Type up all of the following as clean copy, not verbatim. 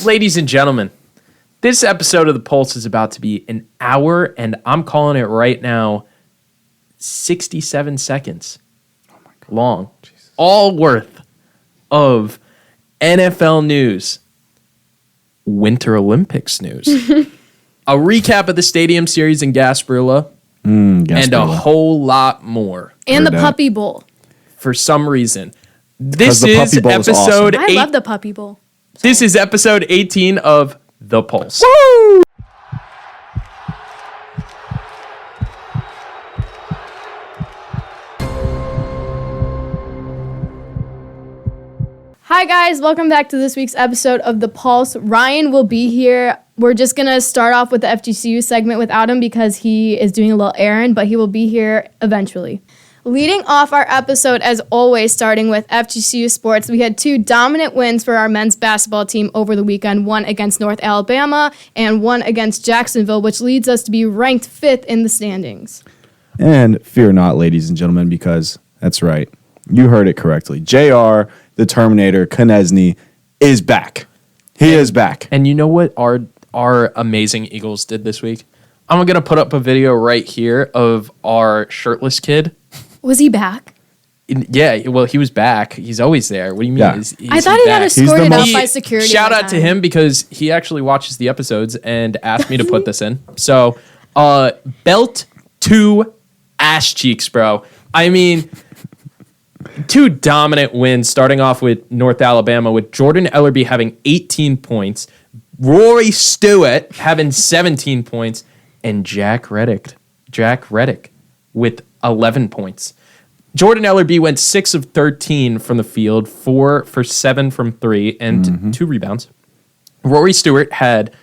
Ladies and gentlemen, this episode of The Pulse is about to be an hour, and I'm calling it right now 67 seconds long. Jesus. All worth of NFL news, Winter Olympics news, a recap of the Stadium Series in Gasparilla, and a whole lot more. And the Puppy Bowl. For some reason. This is episode awesome. I love the Puppy Bowl. This is episode 18 of The Pulse. Woo! Hi guys, welcome back to this week's episode of The Pulse. Ryan will be here. We're just going to start off with the FGCU segment without him because he is doing a little errand, but he will be here eventually. Leading off our episode, as always, starting with FGCU sports, we had two dominant wins for our men's basketball team over the weekend, one against North Alabama and one against Jacksonville, which leads us to be ranked 5th in the standings. And fear not, ladies and gentlemen, because that's right. You heard it correctly. JR, the Terminator, Konechny, is back. He is back. And you know what our amazing Eagles did this week? I'm going to put up a video right here of our shirtless kid. Was he back? Yeah, well, he was back. He's always there. What do you mean? Yeah. I thought he got escorted out by security. Shout out to him because he actually watches the episodes and asked me to put this in. So, belt to ass cheeks, bro. I mean, two dominant wins, starting off with North Alabama, with Jordan Ellerby having 18 points, Rory Stewart having 17 points, and Jack Reddick with 11 points. Jordan Ellerby went 6 of 13 from the field, 4 for 7 from 3, and 2 rebounds. Rory Stewart had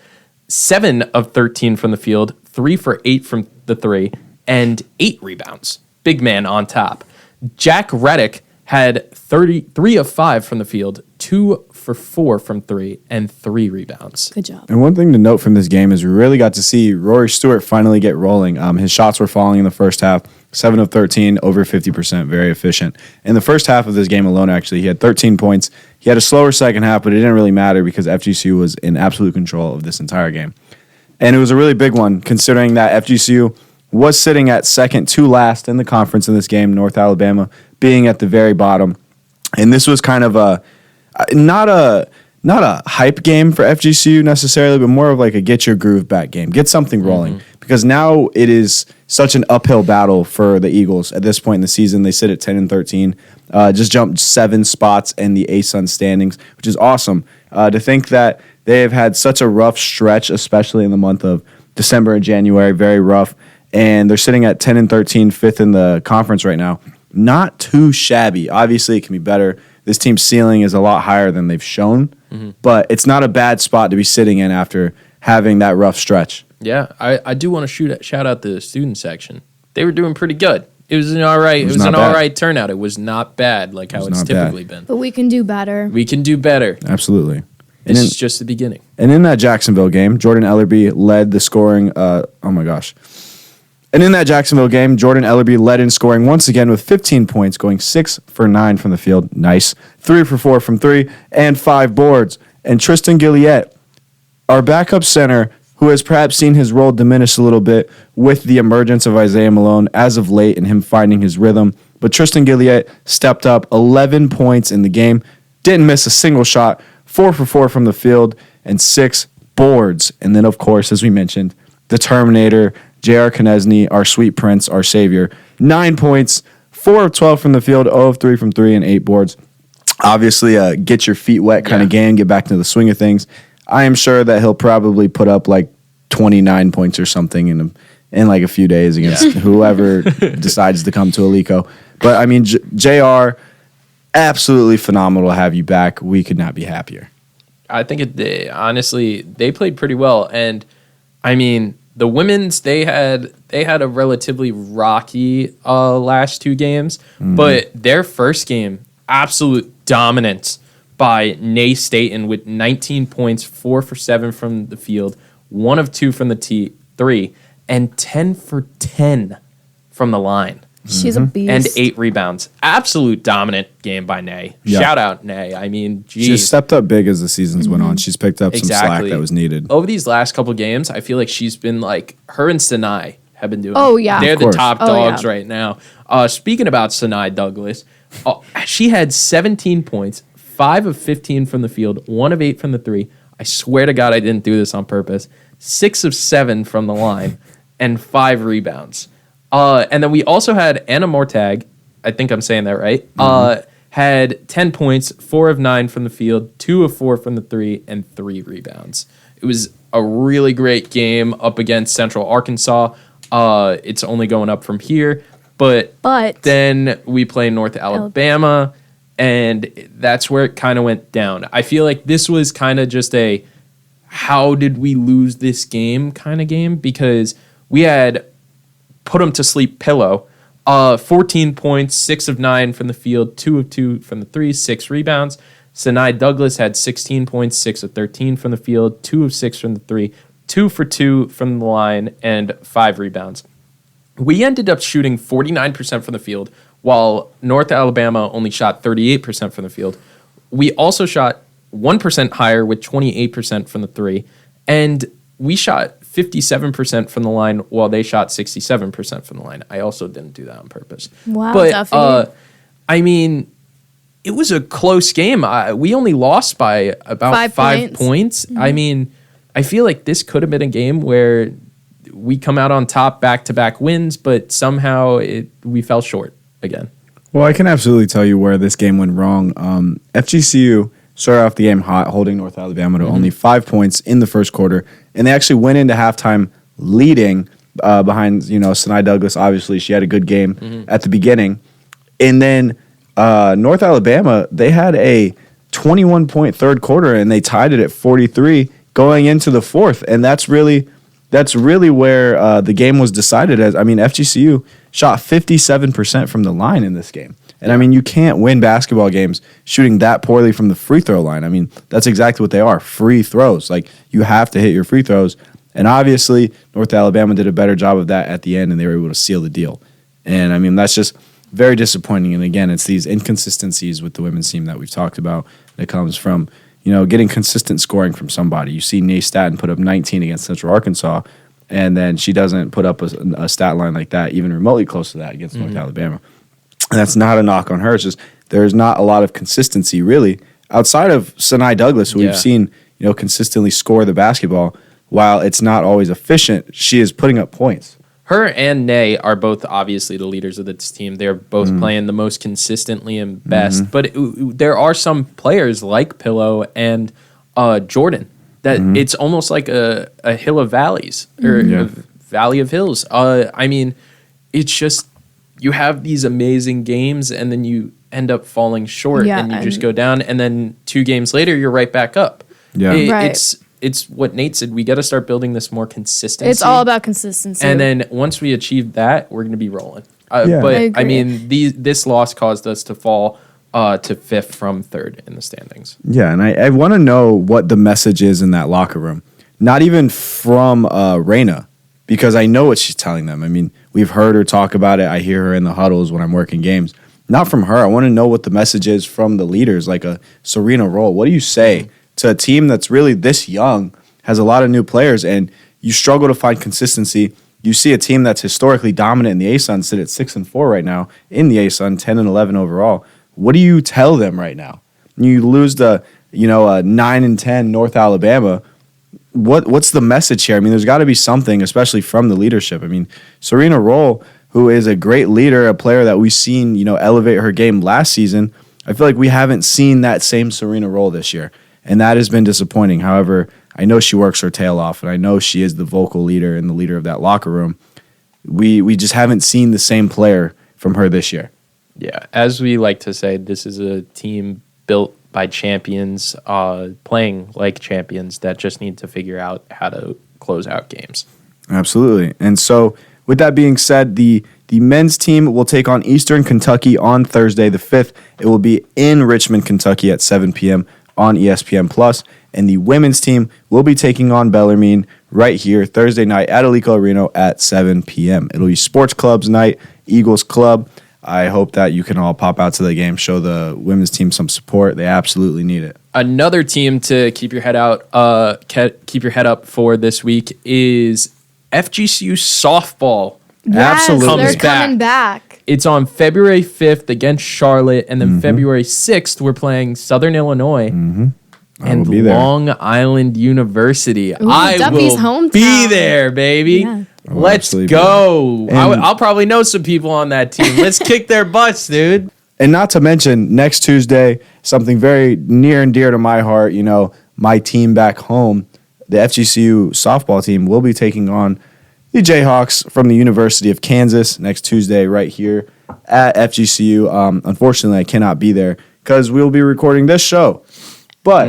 7 of 13 from the field, 3 for 8 from the 3, and 8 rebounds. Big man on top. Jack Reddick had 33 of 5 from the field, 2 for 4 from 3, and 3 rebounds. Good job. And one thing to note from this game is we really got to see Rory Stewart finally get rolling. His shots were falling in the first half, 7 of 13, over 50%, very efficient. In the first half of this game alone, actually, he had 13 points. He had a slower second half, but it didn't really matter because FGCU was in absolute control of this entire game. And it was a really big one, considering that FGCU was sitting at second to last in the conference in this game, North Alabama being at the very bottom. And this was kind of not a hype game for FGCU necessarily, but more of like a get your groove back game. Get something rolling. Because now it is such an uphill battle for the Eagles at this point in the season. They sit at 10-13, just jumped 7 spots in the ASUN standings, which is awesome. To think that they have had such a rough stretch, especially in the month of December and January, very rough. And they're sitting at 10-13, 5th in the conference right now. Not too shabby. Obviously, it can be better. This team's ceiling is a lot higher than they've shown, but it's not a bad spot to be sitting in after having that rough stretch. Yeah, I do want to shout out the student section. They were doing pretty good. It was an all right. It was an all right turnout. It was not bad like how it's typically been. But we can do better. We can do better. Absolutely. This is just the beginning. And in that Jacksonville game, Jordan Ellerby led the scoring. And in that Jacksonville game, Jordan Ellerby led in scoring once again with 15 points, going 6 for 9 from the field. Nice. 3 for 4 from 3, and 5 boards. And Tristan Gilliette, our backup center, who has perhaps seen his role diminish a little bit with the emergence of Isaiah Malone as of late and him finding his rhythm. But Tristan Gilliette stepped up 11 points in the game, didn't miss a single shot, 4 for 4 from the field, and 6 boards. And then, of course, as we mentioned, the Terminator, J.R. Konechny, our sweet prince, our savior, 9 points, 4 of 12 from the field, 0 of 3 from 3, and 8 boards. Obviously, get your feet wet kind of game, get back to the swing of things. I am sure that he'll probably put up like 29 points or something in like a few days against whoever decides to come to Alico. But, I mean, J.R., absolutely phenomenal to have you back. We could not be happier. I think honestly, they played pretty well. And, I mean, the women's, they had a relatively rocky last 2 games, but their first game, absolute dominance by Nay Staten with 19 points, 4 for 7 from the field, 1 of 2 from the 3, and 10 for 10 from the line. She's a beast. and 8 rebounds. Absolute dominant game by Nay. Yeah. Shout out Nay. I mean, geez. She's stepped up big as the seasons went on. She's picked up some slack that was needed. Over these last couple games, I feel like she's been like, her and Sinai have been doing Oh, yeah. They're Of the course. top Oh, dogs yeah. right now. Speaking about Sinai Douglas, she had 17 points, 5 of 15 from the field, 1 of 8 from the 3. I swear to God I didn't do this on purpose. 6 of 7 from the line and 5 rebounds. And then we also had Anna Mortag, I think I'm saying that right, had 10 points, 4 of 9 from the field, 2 of 4 from the 3, and 3 rebounds. It was a really great game up against Central Arkansas. It's only going up from here. But then we play North Alabama, and that's where it kind of went down. I feel like this was kind of just a how did we lose this game kind of game, because we had put them to sleep pillow. 14 points, 6 of 9 from the field, 2 of 2 from the 3, 6 rebounds. Sinai Douglas had 16 points, 6 of 13 from the field, 2 of 6 from the 3, 2 for 2 from the line, and 5 rebounds. We ended up shooting 49% from the field, while North Alabama only shot 38% from the field. We also shot 1% higher with 28% from the 3, and we shot 57% from the line while they shot 67% from the line. I also didn't do that on purpose. Wow, but Duffy. I mean, it was a close game. We only lost by about 5 points. I mean, I feel like this could have been a game where we come out on top, back-to-back wins, but somehow we fell short again. Well, I can absolutely tell you where this game went wrong. FGCU started off the game hot, holding North Alabama to only 5 points in the first quarter, and they actually went into halftime leading behind, Sinai Douglas. Obviously, she had a good game at the beginning. And then North Alabama, they had a 21-point third quarter, and they tied it at 43 going into the fourth, and that's really where the game was decided. FGCU shot 57% from the line in this game. And, you can't win basketball games shooting that poorly from the free throw line. That's exactly what they are, free throws. Like, you have to hit your free throws. And obviously, North Alabama did a better job of that at the end, and they were able to seal the deal. And, that's just very disappointing. And, again, it's these inconsistencies with the women's team that we've talked about that comes from, getting consistent scoring from somebody. You see Nay Staten put up 19 against Central Arkansas, and then she doesn't put up a stat line like that, even remotely close to that against North Alabama. And that's not a knock on her. It's just there's not a lot of consistency, really, outside of Sinai Douglas, who we've seen consistently score the basketball. While it's not always efficient, she is putting up points. Her and Nay are both obviously the leaders of this team. They're both playing the most consistently and best. But there are some players like Pillow and Jordan that it's almost like a hill of valleys or a valley of hills. It's just you have these amazing games and then you end up falling short and you just go down. And then 2 games later, you're right back up. Yeah, It's what Nate said. We got to start building this more consistency. It's all about consistency. And then once we achieve that, we're going to be rolling. Yeah. But this loss caused us to fall to 5th from 3rd in the standings. Yeah, and I want to know what the message is in that locker room. Not even from Raina, because I know what she's telling them. We've heard her talk about it. I hear her in the huddles when I'm working games. Not from her. I want to know what the message is from the leaders, like a Serena Roll. What do you say to a team that's really this young, has a lot of new players, and you struggle to find consistency? You see a team that's historically dominant in the ASUN sit at 6-4 right now in the ASUN, 10-11 overall. What do you tell them right now? You lose the 9-10 North Alabama. What's the message here? There's got to be something, especially from the leadership. Serena Roll, who is a great leader, a player that we've seen elevate her game last season. I feel like we haven't seen that same Serena Roll this year. And that has been disappointing. However, I know she works her tail off, and I know she is the vocal leader and the leader of that locker room. We just haven't seen the same player from her this year. Yeah, as we like to say, this is a team built by champions, playing like champions that just need to figure out how to close out games. Absolutely. And so, with that being said, the men's team will take on Eastern Kentucky on Thursday the 5th. It will be in Richmond, Kentucky at 7 p.m. on ESPN+. And the women's team will be taking on Bellarmine right here Thursday night at Alico Arena at 7 p.m. It'll be Sports Club's night, Eagles Club. I hope that you can all pop out to the game, show the women's team some support. They absolutely need it. Another team to keep your head up for this week is FGCU softball. Yes, Absolutely. they're coming back. It's on February 5th against Charlotte, and then February 6th we're playing Southern Illinois and will be there. Long Island University. Ooh, I Duffy's will hometown. be there, baby. Yeah. Let's absolutely go. be there. And- I'll probably know some people on that team. Let's kick their butts, dude. And not to mention, next Tuesday, something very near and dear to my heart, my team back home, the FGCU softball team will be taking on the Jayhawks from the University of Kansas next Tuesday right here at FGCU. Unfortunately, I cannot be there because we'll be recording this show. But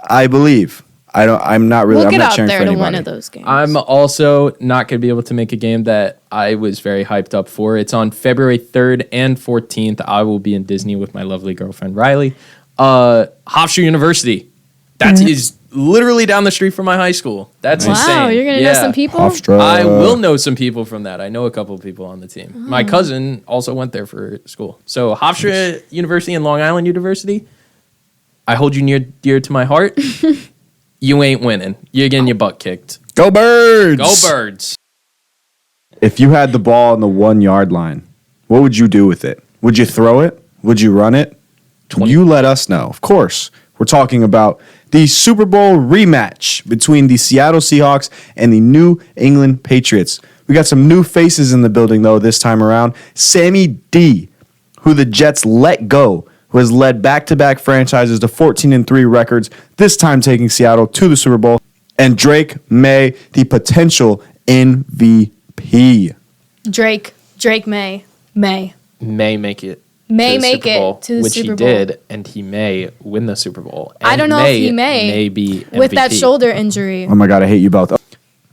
I believe I'm not really. We'll I'm get not out cheering there for to anybody. one of those games. I'm also not going to be able to make a game that I was very hyped up for. It's on February 3rd and 14th. I will be in Disney with my lovely girlfriend, Riley. Hofstra University. That is literally down the street from my high school. That's insane. Wow, you're going to know some people? Hofstra. I will know some people from that. I know a couple of people on the team. My cousin also went there for school. So Hofstra University and Long Island University, I hold you near dear to my heart. You ain't winning. You're getting your butt kicked. Go Birds! Go Birds. If you had the ball on the 1 yard line, what would you do with it? Would you throw it? Would you run it? You let us know. Of course, we're talking about the Super Bowl rematch between the Seattle Seahawks and the New England Patriots. We got some new faces in the building, though, this time around. Sammy D, who the Jets let go, who has led back-to-back franchises to 14-3 records, this time taking Seattle to the Super Bowl. And Drake May, the potential MVP. Drake May May make it. May to the make Super it Bowl, to the which Super he Bowl. did, and he may win the Super Bowl. I And don't know if he may be with that MVP. shoulder injury. Oh my God, I hate you both.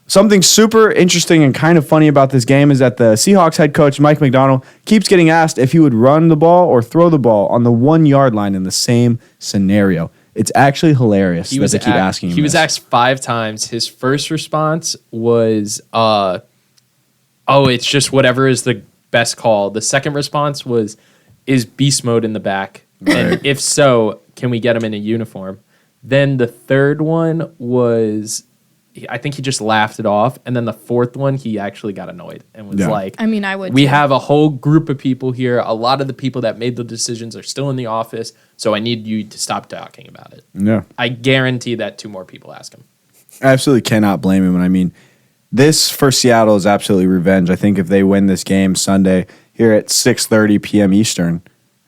Something super interesting and kind of funny about this game is that the Seahawks head coach, Mike McDonald, keeps getting asked if he would run the ball or throw the ball on the 1 yard line in the same scenario. It's actually hilarious that they keep asking him He was this. asked 5 times. His first response was, "Oh, it's just whatever is the best call." The second response was, "Is beast mode in the back? And if so, can we get him in a uniform?" Then the third one was, I think he just laughed it off. And then the fourth one, he actually got annoyed and was like, I mean, I would we too. have a whole group of people here. A lot of the people that made the decisions are still in the office. So I need you to stop talking about it. Yeah. I guarantee that 2 more people ask him. I absolutely cannot blame him. And I mean, this for Seattle is absolutely revenge. I think if they win this game Sunday here at 6:30 p.m. Eastern,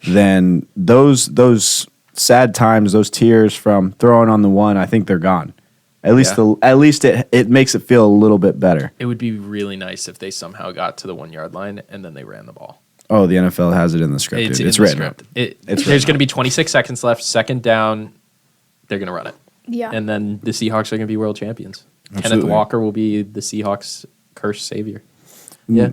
then those sad times, those tears from throwing on the 1, I think they're gone. At least it makes it feel a little bit better. It would be really nice if they somehow got to the 1 yard line and then they ran the ball. Oh, the NFL has it in the script. It's dude. in It's the written. script. It's There's written going to be 26 seconds left. Second down, they're going to run it. Yeah. And then the Seahawks are going to be world champions. Kenneth Absolutely. Walker will be the Seahawks' cursed savior. Mm. Yeah.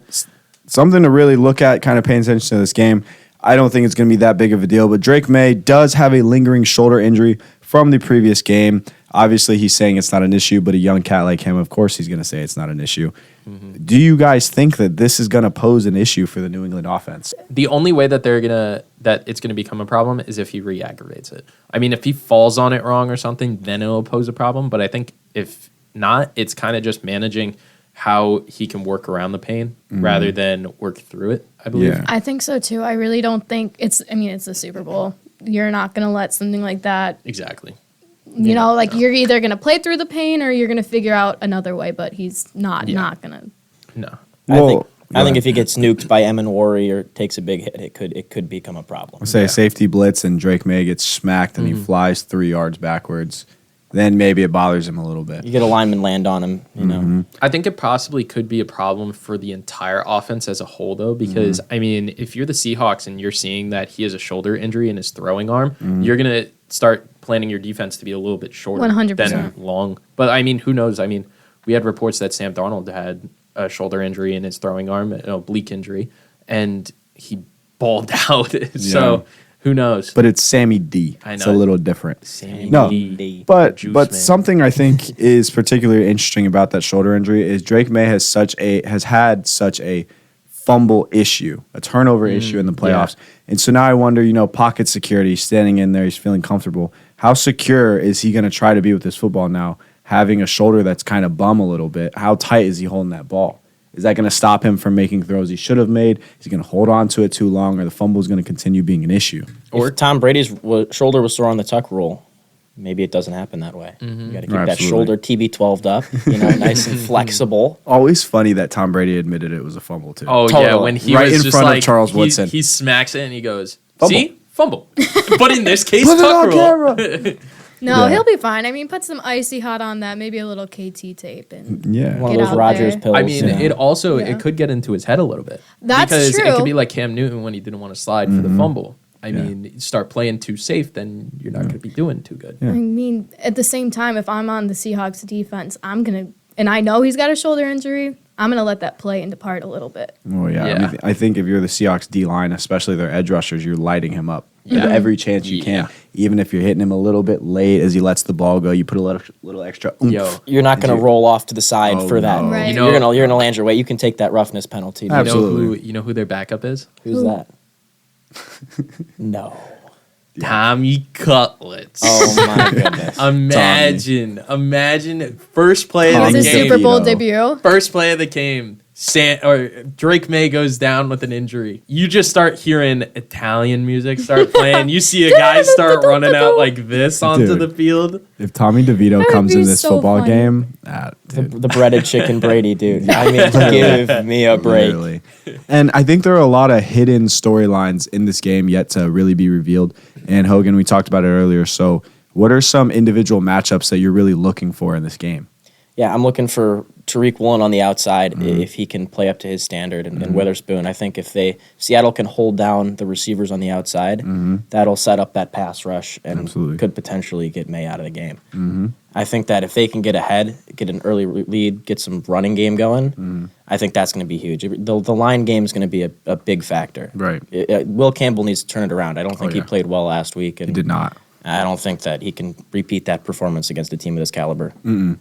Something to really look at, kind of paying attention to this game. I don't think it's going to be that big of a deal, but Drake May does have a lingering shoulder injury from the previous game. Obviously, he's saying it's not an issue, but a young cat like him, of course, he's going to say it's not an issue. Mm-hmm. Do you guys think that this is going to pose an issue for the New England offense? The only way that it's gonna become a problem is if he re-aggravates it. I mean, if he falls on it wrong or something, then it'll pose a problem. But I think if not, it's kind of just managing how he can work around the pain rather than work through it, I believe. Yeah. I think so too. I really don't think it's the Super Bowl. You're not going to let something like that, Exactly. you're either going to play through the pain or you're going to figure out another way, but he's not going to. No. I think if he gets nuked by Emin Wari or takes a big hit, it could become a problem. Say a safety blitz and Drake May gets smacked and he flies 3 yards backwards. Then maybe it bothers him a little bit. You get a lineman land on him, you know. I think it possibly could be a problem for the entire offense as a whole, though, because, I mean, if you're the Seahawks and you're seeing that he has a shoulder injury in his throwing arm, you're going to start planning your defense to be a little bit shorter 100%. than long. But, I mean, who knows? I mean, we had reports that Sam Darnold had a shoulder injury in his throwing arm, an oblique injury, and he balled out. So Who knows? But it's Sammy D. I It's know. a little different. Sammy No, D. but Juice but man. something I think is particularly interesting about that shoulder injury is Drake May has had such a fumble issue, a turnover issue in the playoffs. And so now I wonder, pocket security, standing in there, he's feeling comfortable. How secure is he going to try to be with this football now, having a shoulder that's kind of bum a little bit? How tight is he holding that ball? Is that going to stop him from making throws he should have made? Is he going to hold on to it too long, or the fumble is going to continue being an issue? Or Tom Brady's shoulder was sore on the tuck rule. Maybe it doesn't happen that way. You got to keep that Absolutely. shoulder TB12'd up, nice and flexible. Always funny that Tom Brady admitted it was a fumble too. Oh yeah, Total. when he Right was in just front of like Charles Woodson. he smacks it and he goes, Fumble. "See, fumble." But in this case, Put it tuck on rule. camera. No, Yeah. he'll be fine. I mean, put some icy hot on that, maybe a little KT tape, and Yeah. One of Get those out Rogers there. pills. I mean, Yeah. it also Yeah. it could get into his head a little bit. That's because it true. could be like Cam Newton when he didn't want to slide for the fumble. I mean, you start playing too safe, then you're not going to be doing too good. I mean, at the same time, if I'm on the Seahawks defense, and I know he's got a shoulder injury, I'm gonna let that play and depart a little bit. Oh yeah. Yeah. I think if you're the Seahawks D line, especially their edge rushers, you're lighting him up Yeah. every chance you Yeah. can. Even if you're hitting him a little bit late as he lets the ball go, you put a little extra oomph. Yo, You're not going to roll off to the side Oh, for that. no. Right. You know- You're gonna land your weight. You can take that roughness penalty. you know Absolutely. you know who their backup is? Who's that? No. Tommy Cutlets. Oh my goodness. Imagine first play of Tommy the His game. Super Bowl DeVito. debut. First play of the game. Drake May goes down with an injury. You just start hearing Italian music start playing. You see a guy start running out like this onto Dude. the field. If Tommy DeVito would comes in be this so football funny. game, The breaded chicken Brady, dude. I mean, give me a break. literally. And I think there are a lot of hidden storylines in this game yet to really be revealed. And Hogan, we talked about it earlier. So what are some individual matchups that you're really looking for in this game? Yeah, I'm looking for Tariq Woolen on the outside if he can play up to his standard, and Witherspoon. I think if Seattle can hold down the receivers on the outside, that'll set up that pass rush and Absolutely. could potentially get May out of the game. I think that if they can get ahead, get an early lead, get some running game going, I think that's going to be huge. The line game is going to be a big factor. Right. Will Campbell needs to turn it around. I don't think he yeah. played well last week. And He did not. I don't think that he can repeat that performance against a team of this caliber. And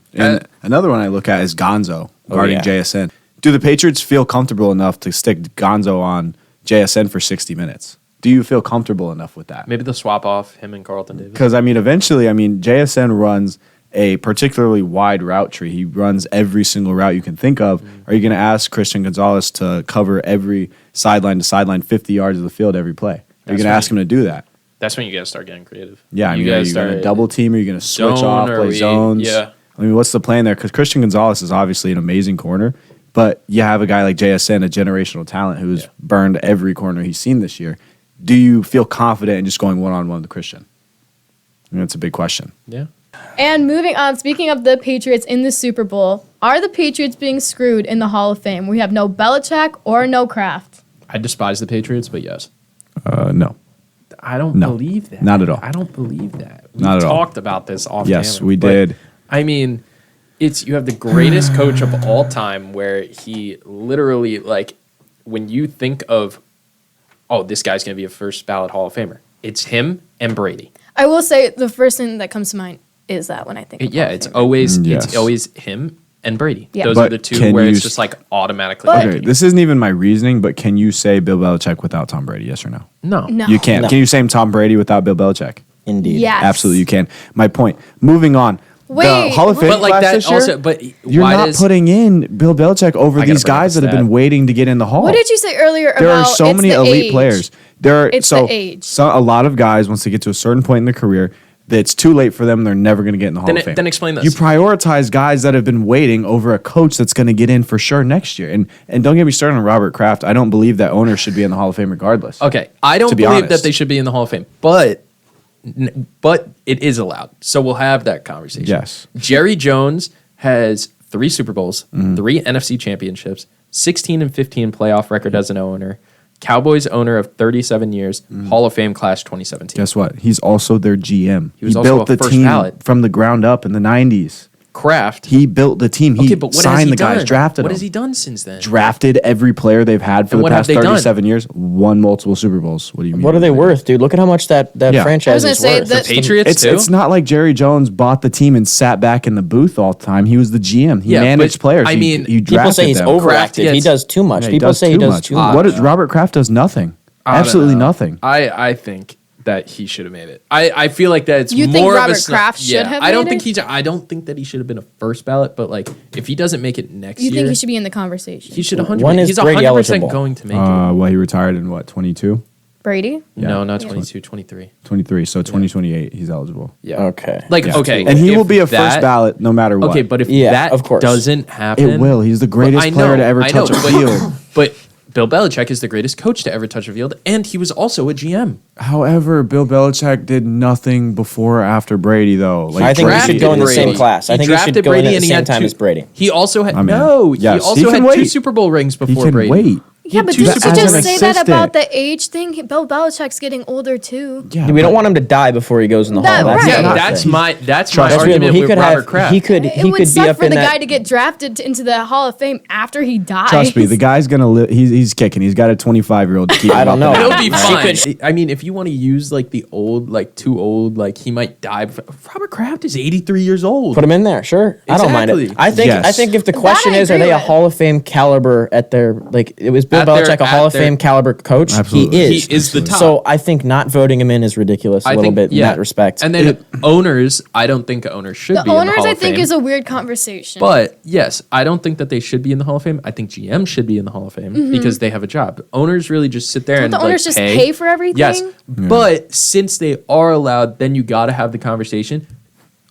another one I look at is Gonzo guarding yeah. JSN. Do the Patriots feel comfortable enough to stick Gonzo on JSN for 60 minutes? Do you feel comfortable enough with that? Maybe they'll swap off him and Carlton Davis. Because, eventually, JSN runs a particularly wide route tree. He runs every single route you can think of. Are you going to ask Christian Gonzalez to cover every sideline to sideline 50 yards of the field every play? Are you That's going to right. ask him to do that? That's when you got to start getting creative. Yeah, are you gotta going to double team? Are you going to switch zone, off, or play we- zones? yeah. What's the plan there? Because Christian Gonzalez is obviously an amazing corner, but you have a guy like JSN, a generational talent who's Yeah. burned every corner he's seen this year. Do you feel confident in just going one-on-one with Christian? That's a big question. Yeah. And moving on, speaking of the Patriots in the Super Bowl, are the Patriots being screwed in the Hall of Fame? We have no Belichick or no Kraft. I despise the Patriots, but yes. No. I don't No, believe that. not at all. I don't believe that. We Not at all. talked about this off Yes, camera, we but, did. I mean, you have the greatest coach of all time where he literally, like, when you think of, oh, this guy's going to be a first ballot Hall of Famer, it's him and Brady. I will say the first thing that comes to mind is that when I think of Yeah, Hall of it's Famer. always Yes. it's always him and Brady. Yeah. Those But are the two can where you it's s- just like automatically. But- Okay, this isn't even my reasoning, but can you say Bill Belichick without Tom Brady? Yes or no? no. No. You can't. No. Can you say Tom Brady without Bill Belichick? Indeed. Yes. Absolutely, you can. My point. Moving on. Wait, the Hall of Fame But like class that this year, also, but you're why not does, putting in Bill Belichick over I gotta these bring guys up that have a been stat. waiting to get in the Hall. What did you say earlier There about are so it's many the elite age? players. There are It's so, the age. so a lot of guys once they get to a certain point in their career, that it's too late for them. They're never going to get in the Hall of Fame. Then explain this. You prioritize guys that have been waiting over a coach that's going to get in for sure next year. And don't get me started on Robert Kraft. I don't believe that owners should be in the Hall of Fame regardless. Okay, I don't To be believe honest. that they should be in the Hall of Fame, but it is allowed. So we'll have that conversation. Yes. Jerry Jones has 3 Super Bowls, 3 NFC championships, 16 and 15 playoff record as an owner, Cowboys owner of 37 years, Hall of Fame class 2017. Guess what? He's also their GM. He was also built a the first team ballot. from the ground up in the 90s. Kraft. He built the team. He Okay, but what has signed he the guys, done? drafted What them. has he done since then? Drafted every player they've had for And the what have past they done? 37 years. Won multiple Super Bowls. What do you mean? What are they worth, dude? Look at how much that Yeah. franchise I was is gonna say worth. that- The Patriots too. It's not like Jerry Jones bought the team and sat back in the booth all the time. He was the GM. He Yeah, managed but, players. I mean, he People drafted say he's them. overactive. He gets- does too much. Yeah, People say he does much. too much. What is Robert Kraft does nothing. I don't Absolutely know. nothing. I think that he should have made it. I feel like that it's You more think of a Robert Kraft should have I don't made think it? I don't think that he should have been a first ballot, but like if he doesn't make it next You year, think he should be in the conversation? he should 100. When is He's Brady 100% eligible? going to make it. Well, he retired in what, 22? Brady? No, not Yeah. 22, 23. 23. So 2028, he's eligible. Yeah. Okay. Like Yeah. okay, And he if will be a that- first ballot no matter what. Okay, but if Yeah, that of course. doesn't happen, it will. He's the greatest I player to know, ever I touch know, a but- field. But Bill Belichick is the greatest coach to ever touch a field, and he was also a GM. However, Bill Belichick did nothing before or after Brady, though. Like I think he Brady should go in the did. same class. I think he should go in at the same time as Brady. He also had I mean, he yes, also he can had two wait. Super Bowl rings He before can Brady. wait. Yeah, but two didn't Super you Bowls just as say an that assistant. about the age thing? Bill Belichick's getting older too. Yeah, We don't but- want him to die before he goes in the That- hall. right. Yeah, Not that's saying. my Trust me. argument He with could Robert have. Kraft. He could. It He would could be suck up for in the that. guy to get drafted into the Hall of Fame after he dies. Trust me, the guy's gonna live. He's kicking. He's got a 25-year-old. I don't know. He'll be She fine. I mean, if you want to use like the old, like too old, like he might die. Robert Kraft is 83 years old. Put him in there, sure. I don't mind it. Exactly. I think. Yes. I think if the That question I is, are agree they a with. Hall of Fame caliber at their like? It was Bill At their- Belichick a Hall at of their- Fame caliber coach. Absolutely. He is. He is the top. So I think not voting him in is ridiculous a little bit in that respect. And then owners, I don't think owners should The be in the owners, Hall I of think, Fame. is a weird conversation. But yes, I don't think that they should be in the Hall of Fame. I think GM should be in the Hall of Fame because they have a job. Owners really just sit there Don't and the owners like, just pay for everything? Yes, but since they are allowed, then you got to have the conversation.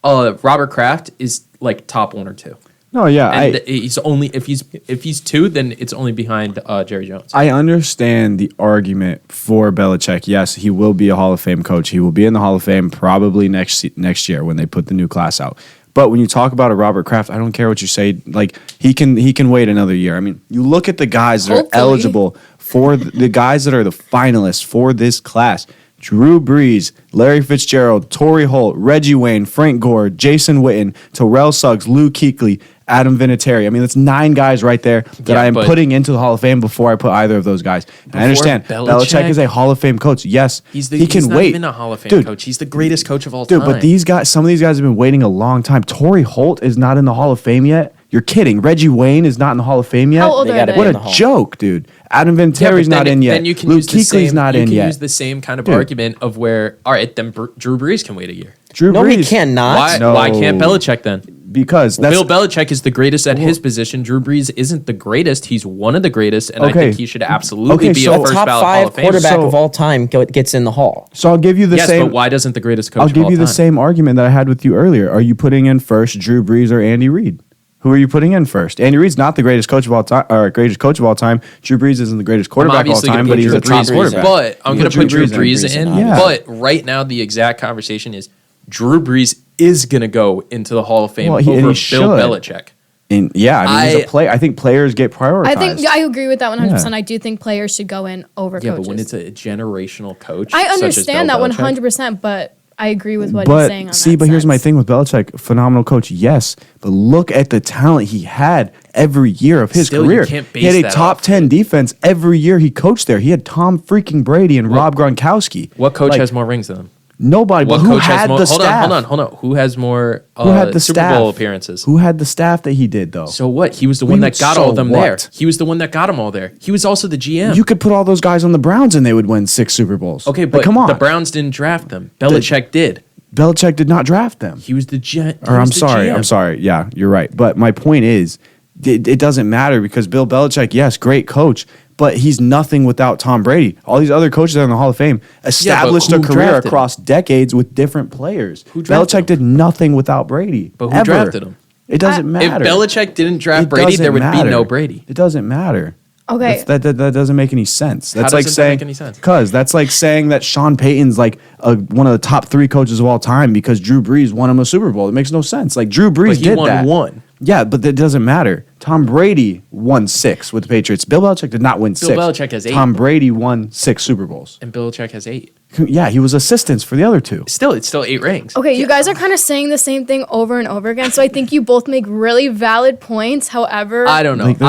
Robert Kraft is like top one or two, No, yeah, and he's only if he's two, then it's only behind Jerry Jones. I understand the argument for Belichick. Yes, he will be a Hall of Fame coach. He will be in the Hall of Fame probably next year when they put the new class out. But when you talk about a Robert Kraft, I don't care what you say. Like he can wait another year. I mean, you look at the guys that Hopefully. are eligible for the guys that are the finalists for this class. Drew Brees, Larry Fitzgerald, Torrey Holt, Reggie Wayne, Frank Gore, Jason Witten, Terrell Suggs, Lou Kuechly, Adam Vinatieri. I mean, that's 9 guys right there that Yeah, I am but- putting into the Hall of Fame before I put either of those guys. And I understand Belichick is a Hall of Fame coach. Yes, he can he's not wait. even a Hall of Fame Dude, coach. He's the greatest coach of all Dude, time. but these guys, some of these guys have been waiting a long time. Torrey Holt is not in the Hall of Fame yet. You're kidding. Reggie Wayne is not in the Hall of Fame yet. How old They are gotta they? be What in a the Hall. joke, dude. Adam Yeah, but Vinatieri's not in yet. Then you can Luke use the Kuechly's same. not you in can yet. use the same kind of Dude. argument of where, all right, then Drew Brees can wait a year. Drew no, he Brees, cannot. Why? No. Why can't Belichick then? because that's Bill Belichick is the greatest at his position. Drew Brees isn't the greatest. He's one of the greatest, and I Okay. think he should absolutely Okay, be so- a A first top ballot Hall 5 of Fame. quarterback So- of all time gets in the Hall. so. I'll give you the Yes, same. but why doesn't the greatest coach I'll of give all you the time? same argument that I had with you earlier. Are you putting in first Drew Brees or Andy Reid? Who are you putting in first? Andy Reid's not the greatest coach of all time, or greatest coach of all time. Drew Brees isn't the greatest I'm quarterback of all obviously time, gonna but put he's Drew a top Brees in. quarterback. But I'm You going to put put Drew Drew Brees Brees in. in, yeah. But right now, the exact conversation is Drew Brees is going to go into the Hall of Fame Well, and over Bill he should. Belichick. And yeah, I mean, he's a player. I think players get prioritized. I think I agree with that 100%. Yeah. I do think players should go in over Yeah, coaches. but when it's a generational coach, I such as understand Bill that Belichick, 100%, but I agree with what he's But saying on see, that but here's my sense. thing with Belichick: phenomenal coach, yes, but look at the talent he had every year of his Still, you career. can't He had base a that top off 10 defense every year he coached there. He had Tom freaking Brady and Rob Gronkowski. What coach Like, has more rings than him? Nobody. What But who coach has had more? the Hold staff? on. Who has more Who had the Super staff? Bowl appearances? Who had the staff that he did though? So what? He was the What one do you that got mean, all of them so there. what? He was the one that got them all there. He was also the GM. You could put all those guys on the Browns and they would win 6 Super Bowls. okay, Like, but come on. the Browns didn't draft them. Belichick did. Belichick did not draft them. He was the GM. Or I'm sorry. Yeah, you're right. But my point is, it doesn't matter because Bill Belichick, yes, great coach, but he's nothing without Tom Brady. All these other coaches that are in the Hall of Fame established who a career drafted him? across decades with different players. Who drafted Belichick him? did nothing without Brady. But who ever. drafted him? It doesn't If matter. Belichick didn't draft It Brady, doesn't there would be matter. no Brady. It doesn't matter. Okay. That doesn't make any sense. That's like doesn't that saying make any sense? Because that's like saying that Sean Payton's like one of the top 3 coaches of all time because Drew Brees won him a Super Bowl. It makes no sense. Like Drew Brees But he did won that. one. Yeah, but that doesn't matter. Tom Brady won 6 with the Patriots. Bill Belichick did not win 6. Belichick has 8. Tom Brady won 6 Super Bowls. And Belichick has 8. Yeah, he was assistants for the other 2. Still, it's still 8 rings. Okay, you guys are kind of saying the same thing over and over again, so I think you both make really valid points. However, I don't know. Like,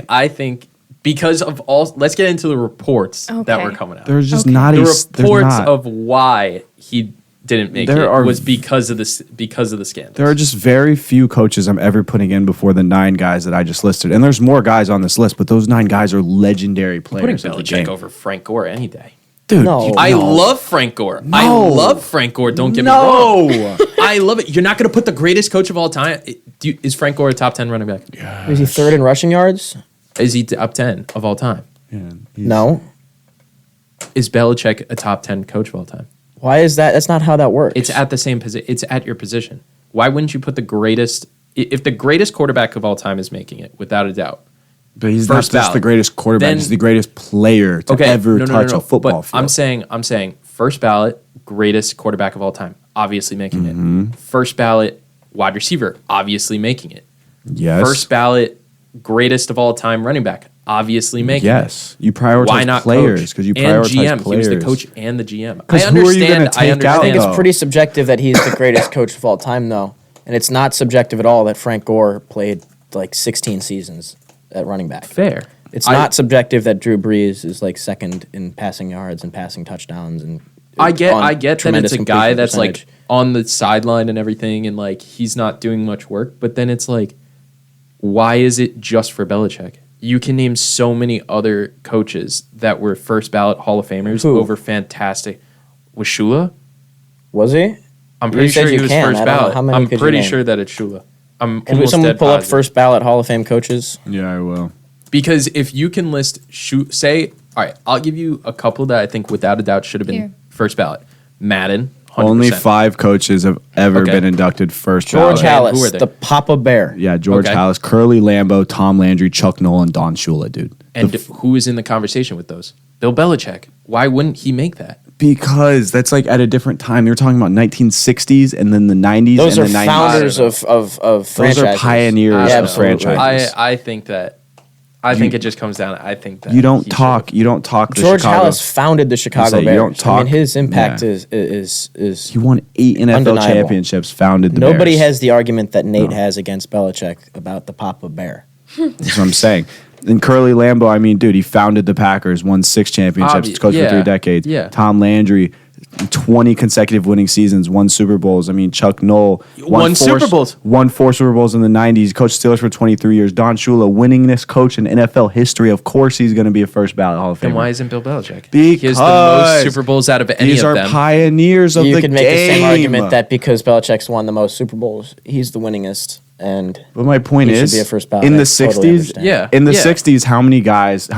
I think because of all, let's get into the reports that Okay. were coming out. There's just Okay. not The a reports of why he didn't make There it are- was because of the scandal. There are just very few coaches I'm ever putting in before the 9 guys that I just listed. And there's more guys on this list, but those 9 guys are legendary putting players of the game. Belichick over Frank Gore any day. Dude, No. I love Frank Gore. I No. love Frank Gore. Don't get me No. wrong. I love it. You're not going to put the greatest coach of all time. Is Frank Gore a top 10 running back? Is he third in rushing yards? Is he top 10 of all time? Yeah, No. Is Belichick a top 10 coach of all time? Why is that? That's not how that works. It's at the same position. It's at your position. Why wouldn't you put the greatest? If the greatest quarterback of all time is making it, without a doubt. But he's First not just ballot. the greatest quarterback. Then- He's the greatest player to ever touch a football but field. I'm saying first ballot, greatest quarterback of all time, obviously making Mm-hmm. it. First ballot, wide receiver, obviously making it. Yes. First ballot, greatest of all time running back, obviously making it. Yes. You prioritize Why not players because you and prioritize GM. players. He was the coach and the GM. 'Cause I who are you understand. gonna I take out, understand. I think though? it's pretty subjective that he's the greatest coach of all time, though, and it's not subjective at all that Frank Gore played like 16 seasons at running back. Fair. It's not subjective that Drew Brees is like second in passing yards and passing touchdowns and I get on that it's tremendous a guy completion that's percentage. like on the sideline and everything, and like he's not doing much work. But then it's like, why is it just for Belichick? You can name so many other coaches that were first ballot Hall of Famers Who? over fantastic. Was Shula? Was he? I'm You pretty said sure he you was can. first I don't know. ballot. How many I'm could you pretty name? sure that it's Shula. I'm Can almost someone dead pull up positive. first ballot Hall of Fame coaches? Yeah, I will. Because if you can list, say, all right, I'll give you a couple that I think without a doubt should have been Here. first ballot. Madden, 100%. Only 5 coaches have ever Okay. been inducted first George ballot. Who are Hallis, they? the Papa Bear. Yeah, George Okay. Hallis, Curly Lambeau, Tom Landry, Chuck Noll, and Don Shula, dude. And who is in the conversation with those? Bill Belichick. Why wouldn't he make that? Because that's like at a different time. You're talking about 1960s and then the 90s Those and are the 90s. founders of franchises. Those are pioneers Yeah, of absolutely. franchises. I think that. I think it just comes down. I think that You don't he talk. You don't talk. The George Chicago. Hallis founded the Chicago say you Bears. don't I talk- mean, his impact yeah. is He won 8 NFL Undeniable. championships. Founded the nobody Bears. has the argument that Nate has against Belichick about the Papa Bear. That's what I'm saying. And Curly Lambeau, I mean, dude, he founded the Packers, won 6 championships, coached for 3 decades. yeah. Tom Landry, 20 consecutive winning seasons, won Super Bowls. I mean, Chuck Noll Won Super Bowls. Won 4 Super Bowls in the 90s. Coached Steelers for 23 years. Don Shula, winningest coach in NFL history. Of course, he's going to be a first ballot Hall of Famer. Then why isn't Bill Belichick? Because he has the most Super Bowls out of any These of are them. pioneers of You the could game. make the same argument that because Belichick's won the most Super Bowls, he's the winningest. And But my point He should is, be a first ballot. in I the totally 60s, understand. Yeah. in the yeah. 60s, how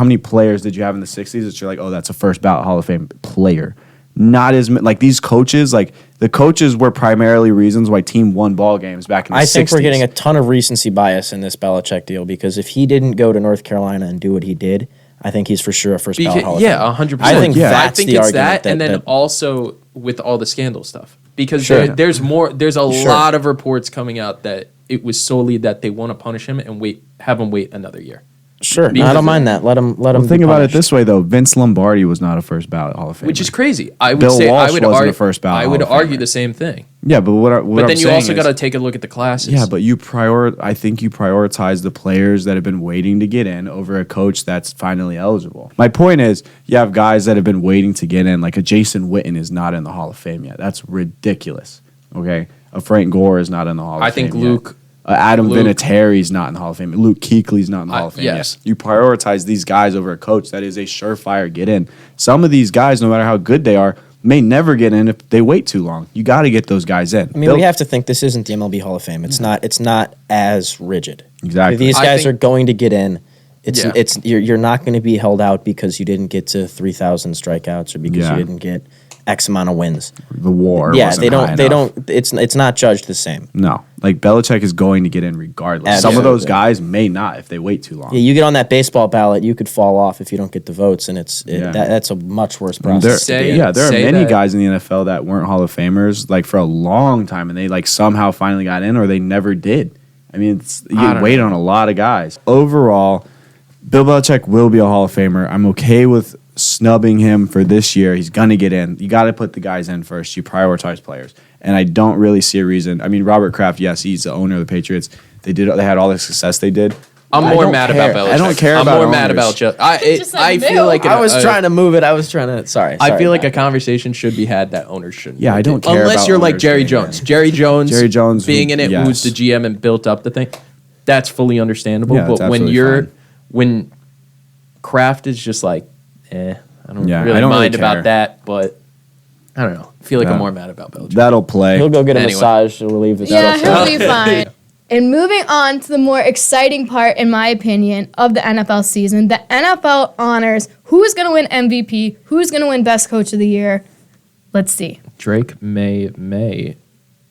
many players did you have in the 60s that you're like, oh, that's a first ballot Hall of Fame player? Not as like these coaches, like the coaches were primarily reasons why team won ball games back in the 60s. I think we're getting a ton of recency bias in this Belichick deal because if he didn't go to North Carolina and do what he did, I think he's for sure a first ballot Hall of Yeah, Famer. 100%. I think Yeah. I that's think the it's argument that, and then that- also with all the scandal stuff, because Sure. there's more. There's a Sure. lot of reports coming out that it was solely that they want to punish him and have him wait another year. Sure, Because I don't mind that. Let him. Well, think about it this way, though. Vince Lombardi was not a first ballot Hall of Famer. Which is crazy. I would Bill say Walsh I would wasn't argue a first ballot I would Hall of argue Famer. the same thing. Yeah, but what But I'm then you saying also is- got to take a look at the classes. Yeah, but I think you prioritize the players that have been waiting to get in over a coach that's finally eligible. My point is, you have guys that have been waiting to get in, like a Jason Witten is not in the Hall of Fame yet. That's ridiculous. Okay, a Frank Gore is not in the Hall of Fame. I think yet. Luke. Adam Luke- Vinatieri's not in the Hall of Fame. Luke Kuechly's not in the Hall of Fame. yes. Yet. You prioritize these guys over a coach that is a surefire get in. Some of these guys, no matter how good they are, may never get in if they wait too long. You got to get those guys in. I mean, we have to think this isn't the MLB Hall of Fame. It's not. It's not as rigid. Exactly. These I guys think- are going to get in. Yeah. You're not going to be held out because you didn't get to 3,000 strikeouts or because Yeah. you didn't get X amount of wins. the war. Yeah, wasn't they high don't. They enough. don't. It's not judged the same. No, like Belichick is going to get in regardless. Some of Absolutely. those guys may not if they wait too long. Yeah, you get on that baseball ballot, you could fall off if you don't get the votes, and Yeah. that's a much worse And process. there, Say- there are say many that- guys in the NFL that weren't Hall of Famers like for a long time, and they like somehow finally got in, or they never did. I mean, you I get don't weight know. on a lot of guys. Overall, Bill Belichick will be a Hall of Famer. I'm okay with snubbing him for this year. He's going to get in. You got to put the guys in first. You prioritize players. And I don't really see a reason. I mean, Robert Kraft, yes, he's the owner of the Patriots. They had all the success they did. I'm I more don't mad care. about Belichick. I don't care I'm about more mad owners. about Just like I Bill. feel like I was trying to move it. I was trying to. Sorry. I feel like a Matt. conversation should be had that owners shouldn't. Yeah, I don't care unless about you're like owners Jerry being Jones. there. Jerry Jones being who- in it, yes. who's the GM and built up the thing. That's fully understandable. Yeah, but that's when absolutely fine. when Kraft is just like, I don't Yeah, really I don't mind really about care. that. But I don't know. I feel like I'm Yeah. more mad about Belichick. That'll play. He'll go get a Anyway. massage to relieve his Yeah, stress. he'll be fine. And moving on to the more exciting part, in my opinion, of the NFL season, the NFL honors who's going to win MVP, who's going to win Best Coach of the Year. Let's see. Drake may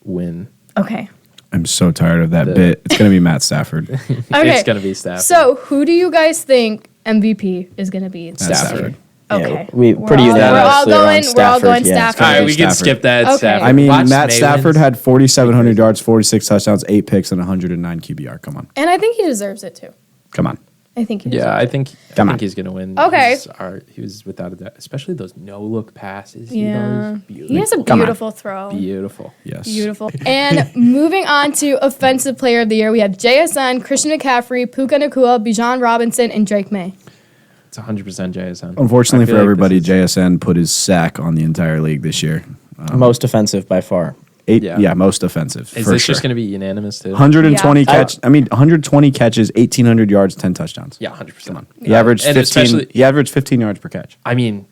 win. Okay. I'm so tired of that bit. It's going to be Matt Stafford. Okay. It's gonna be Stafford. So, who do you guys think MVP is going to be? this Stafford. year? Yeah, Okay. we We're pretty all- unanimously we're all are on going Stafford. Yeah, Stafford. All right, we can Stafford. skip that. Okay. Stafford. I mean, Watch Matt May Stafford wins. had 4,700 yards, 46 touchdowns, 8 picks, and 109 QBR. Come on. And I think he deserves it too. Come on. I think he deserves Yeah, it. I think Come on. he's gonna win. Okay. He was without a doubt, especially those no look passes. Yeah. He He has a Come on. beautiful throw. beautiful. Yes. Beautiful. And moving on to Offensive Player of the Year, we have JSN, Christian McCaffrey, Puka Nacua, Bijan Robinson, and Drake May. It's 100% JSN. Unfortunately I feel for like everybody, this is- JSN put his sack on the entire league this year. Most offensive by far. Yeah. Most offensive. Is for this sure. just going to be unanimous too? 120 Yeah. catch. I mean, 120 catches, 1,800 yards, 10 touchdowns. Yeah, 100%. He averaged And 15. especially- He averaged 15 yards per catch. I mean,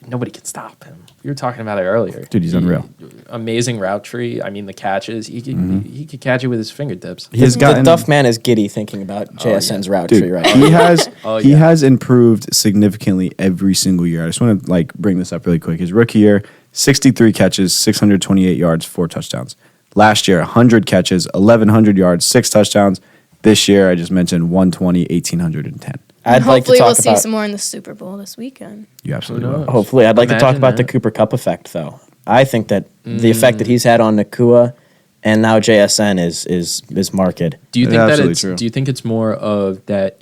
nobody can stop him. We were talking about it earlier. Dude, he's unreal. Amazing route tree. I mean, the catches. He could catch it with his fingertips. He has The gotten. Duff man is giddy thinking about JSN's route Dude, tree right he now. has Oh, he yeah. has improved significantly every single year. I just want to bring this up really quick. His rookie year, 63 catches, 628 yards, 4 touchdowns. Last year, 100 catches, 1,100 yards, 6 touchdowns. This year, I just mentioned 120, 1,810. I'd like to Hopefully, talk we'll see about. some more in the Super Bowl this weekend. You absolutely Who will. knows? Hopefully, I'd like to talk Imagine about the that. Cooper Cup effect, though. I think that the effect that he's had on Nakua and now JSN is marked. Do you It's think that absolutely it's? true. Do you think it's more of that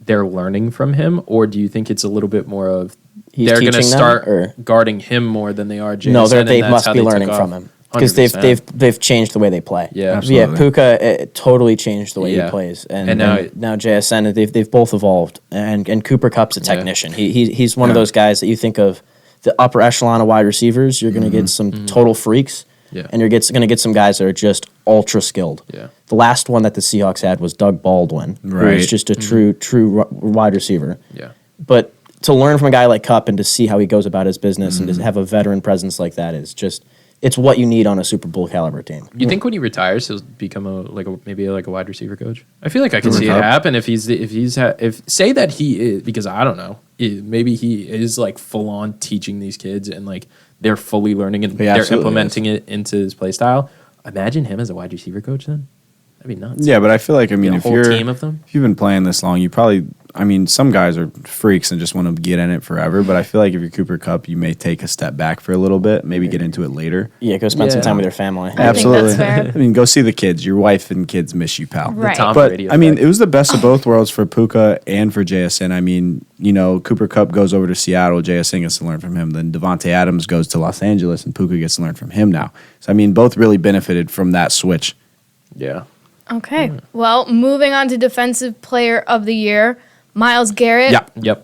they're learning from him, or do you think it's a little bit more of He's they're going to teaching them, start or- guarding him more than they are JSN? No, and they that's must how be they took learning off? from him because 100%. they've changed the way they play. Yeah. Absolutely. Yeah, Puka totally changed the way Yeah. he plays, and, And now now JSN they've both evolved, and Cooper Cup's a Yeah. technician. He's one of Yeah. those guys that you think of the upper echelon of wide receivers. You're going to get some total freaks, Yeah. and you're going to get some guys that are just ultra skilled. Yeah. The last one that the Seahawks had was Doug Baldwin, who was Right. just a true wide receiver. Yeah. But to learn from a guy like Cup and to see how he goes about his business and Mm-hmm. to have a veteran presence like that is just it's what you need on a Super Bowl caliber team. You think when he retires, he'll become maybe a wide receiver coach? I feel like I can see it Cup? happen if say that he is, because I don't know, maybe he is full on teaching these kids and they're fully learning and He they're absolutely implementing it into his play style. Imagine him as a wide receiver coach then. That'd be nuts. Yeah, but I feel like, A if whole you're team of them. if you've been playing this long, you probably, some guys are freaks and just want to get in it forever. But I feel like if you're Cooper Cup, you may take a step back for a little bit, maybe get into it later. Yeah, go spend some Yeah. time with your family. I think Absolutely. that's fair. Go see the kids. Your wife and kids miss you, pal. Right. Tom But Brady it was the best of both worlds for Puka and for JSN. Cooper Cup goes over to Seattle, JSN gets to learn from him. Then Devontae Adams goes to Los Angeles, and Puka gets to learn from him now. So both really benefited from that switch. Yeah. Okay. Well, moving on to Defensive Player of the Year, Myles Garrett. Yeah, Yep.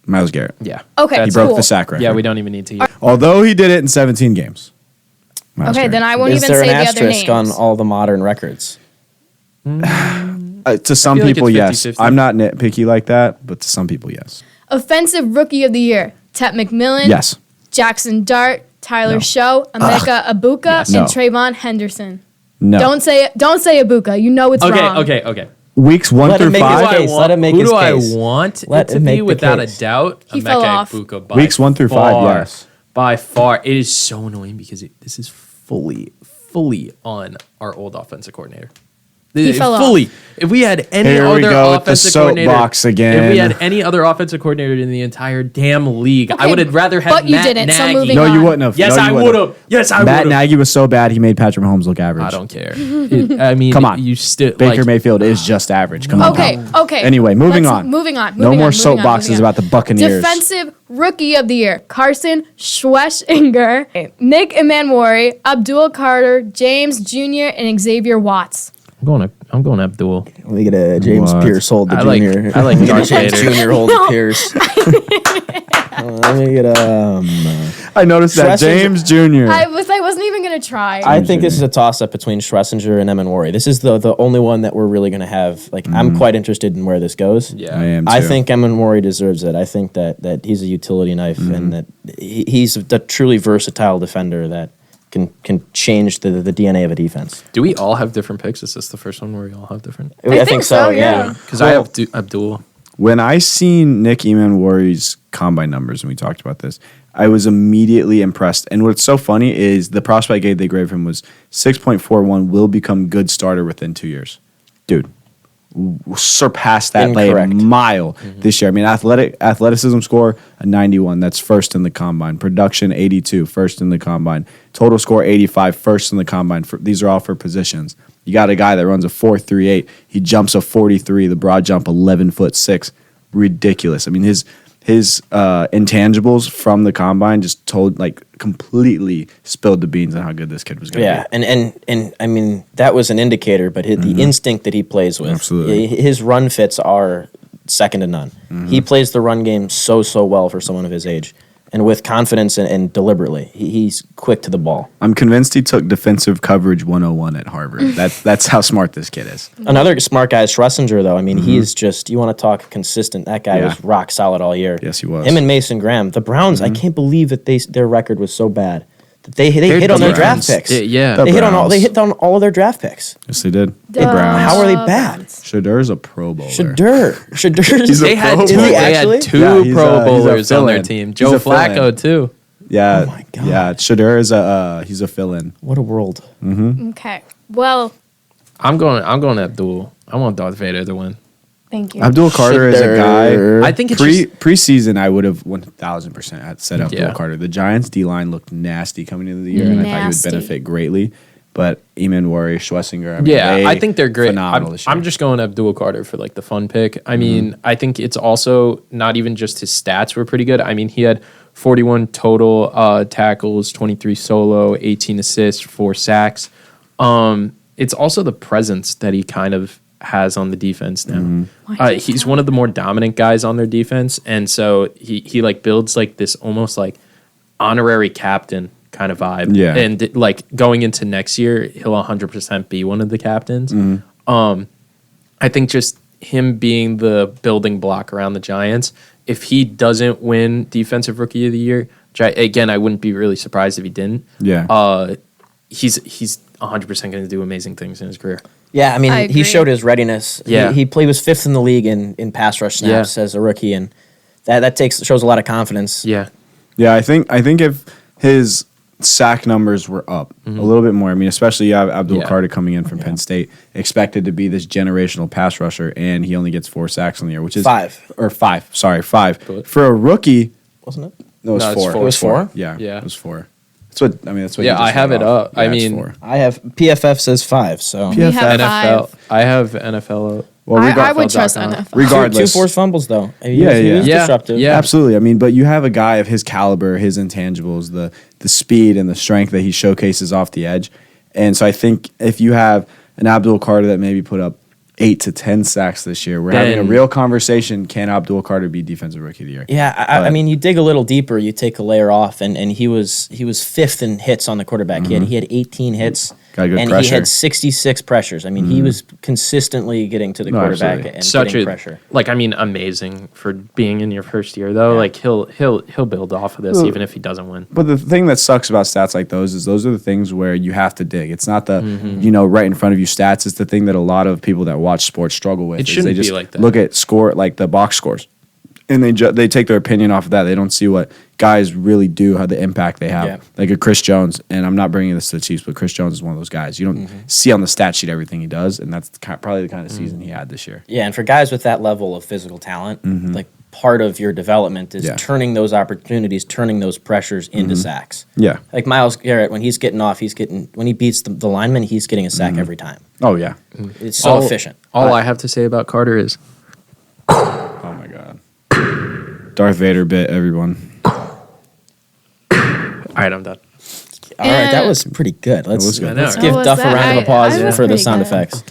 Myles Garrett. Yeah. Okay, He That's- broke cool. the sack record. Yeah, we don't even need to hear. Although he did it in 17 games. Myles Okay, Garrett. then I won't Is even there say an the other asterisk names. on all the modern records? To some feel like people, it's yes. 50-50. I'm not nitpicky like that, but to some people, yes. Offensive Rookie of the Year, Tet McMillan. Yes. Jackson Dart, Tyler No. Show, Emeka Abuka, Yes. No. and Trayvon Henderson. No. Don't say Abuka. You know it's wrong. Okay. Weeks 1 Let through him make his 5. case. Let him make who his do case. I want Let it to him be make the without case. a doubt? He fell off. Ibuka by Weeks 1 through 5, far. yes. By far. It is so annoying because this is fully on our old offensive coordinator. He fell off. If we had any Here we other go with the offensive coordinator, soapbox again. if we had any other offensive coordinator in the entire damn league, I would have rather had but you Matt didn't, so Nagy. moving No, on. you wouldn't have. Yes, No, I you would wouldn't have. Yes, I would Matt have. Nagy was so bad he made Patrick Mahomes look average. I don't care. I mean, Come on. you still Baker like, Mayfield is just average. Come on. Okay, now. okay. Anyway, moving Let's- on. Moving on. No moving more on, moving on, soapboxes moving on. about the Buccaneers. Defensive Rookie of the Year: Carson Schweschinger, Nick Emanwari, Abdul Carter, James Jr., and Xavier Watts. I'm going Abdul. We get a James What? Pierce hold the I like- junior. I like We get a Darth James Vader. Junior hold the Pierce. Let me get I noticed that Schlesinger- James Jr. I wasn't even gonna try. I think this is a toss up between Schlesinger and Emanwari. This is the only one that we're really going to have. Like, I'm quite interested in where this goes. Yeah. I am too. I think Emanwari deserves it. I think that he's a utility knife and that he's a truly versatile defender that can change the DNA of a defense. Do we all have different picks? Is this the first one where we all have different? I think so, yeah. Because I have Abdul. When I seen Nick Emanwari's combine numbers, and we talked about this, I was immediately impressed. And what's so funny is the prospect grade they gave him was 6.41, will become good starter within 2 years. Dude, surpassed that by a Incorrect. mile this year. I mean, athleticism score, a 91. That's first in the combine. Production, 82, first in the combine. Total score, 85, first in the combine. These are all for positions. You got a guy that runs a 4.38. He jumps a 43. The broad jump, 11'6". Ridiculous. I mean, his intangibles from the combine just completely spilled the beans on how good this kid was going to be. and I mean that was an indicator, but the instinct that he plays with, Absolutely. his run fits are second to none. He plays the run game so well for someone of his age, and with confidence and deliberately. He's quick to the ball. I'm convinced he took defensive coverage 101 at Harvard. That's how smart this kid is. Another smart guy is Schlesinger, though. I mean, he is just, you want to talk consistent. That guy Yeah. was rock solid all year. Yes, he was. Him and Mason Graham. The Browns, I can't believe that their record was so bad. That they hit on their draft picks. Yeah. The They hit Browns. on all of their draft picks. Yes, they did. The The Browns. How are they bad? Shadur's a Pro Bowler. Shadur. He's a They had Pro two. Bowler. They actually? had two Yeah, he's Pro a Bowlers on their fill-in. team. He's Joe a fill-in. Flacco too. Yeah. Oh my God. Yeah, Shadur is he's a fill-in. What a world. Okay. Well, I'm going Abdul. I want Darth Vader to win. thank you. Abdul Carter is a Shadur. guy. I think it's preseason I would have 1,000% had said Abdul Yeah. Carter. The Giants D line looked nasty coming into the year, and I thought he Nasty. would benefit greatly. But Emanwari, Schlesinger, I mean, Yeah, I think they're great. Phenomenal this year. I'm just going Abdul Carter for like the fun pick. I mean, I think it's also not even just his stats were pretty good. I mean, he had 41 total tackles, 23 solo, 18 assists, 4 sacks. It's also the presence that he kind of has on the defense now. He's one of the more dominant guys on their defense, and so he like builds like this almost like honorary captain kind of vibe. Yeah. And like going into next year, he'll 100% be one of the captains. I think just him being the building block around the Giants, if he doesn't win Defensive Rookie of the Year, which I wouldn't be really surprised if he didn't. Yeah. He's 100% going to do amazing things in his career. Yeah, I mean, I he agree. showed his readiness. Yeah. He was 5th in the league in pass rush snaps as a rookie, and that shows a lot of confidence. Yeah. Yeah, I think if his sack numbers were up a little bit more, I mean, especially you have Abdul Carter coming in from Penn State, expected to be this generational pass rusher, and he only gets 4 sacks on the year, which is 5. or 5. Sorry, 5 Good. for a rookie. Wasn't it? No, it was No, it's 4. four. It was 4? Yeah, Yeah. it was 4. That's what I mean. That's what. Yeah, you just I have read it off. up. I Yeah, it's mean- 4. I have PFF says 5, so We have NFL. 5. I have NFL. Well, I would NFL.com. trust NFL. regardless, two forced fumbles though. He Yeah, was, he yeah. was Yeah, disruptive. yeah. Absolutely. I mean, but you have a guy of his caliber, his intangibles, the speed and the strength that he showcases off the edge. And so I think if you have an Abdul Carter that maybe put up 8 to 10 sacks this year, we're having a Then- real conversation. Can Abdul Carter be Defensive Rookie of the Year? Yeah, I But- mean, you dig a little deeper, you take a layer off, and he was 5th in hits on the quarterback. He had 18 hits, Got good and pressure. he had 66 pressures. I mean, he was consistently getting to the No, quarterback absolutely. and Such getting a pressure. amazing for being in your first year though. Yeah. Like he'll build off of this Well, even if he doesn't win. But the thing that sucks about stats like those is those are the things where you have to dig. It's not the right in front of you stats. It's the thing that a lot of people that watch sports struggle with. It is shouldn't they be just like that. Look at score like the box scores. and they take their opinion off of that. They don't see what guys really do, how the impact they have. Yeah. Like a Chris Jones, and I'm not bringing this to the Chiefs, but Chris Jones is one of those guys. You don't see on the stat sheet everything he does, and that's probably the kind of season he had this year. Yeah, and for guys with that level of physical talent, like part of your development is turning those opportunities, turning those pressures into sacks. Yeah. Like Myles Garrett, when he's getting off, when he beats the lineman, he's getting a sack every time. Oh, yeah. It's so efficient. All I have to say about Carter is Oh, my God. Darth Vader bit everyone. all right, I'm done. All right, that was pretty good. Let's good. let's I know. give What was Duff a that? round of I applause was for the pretty sound good. effects.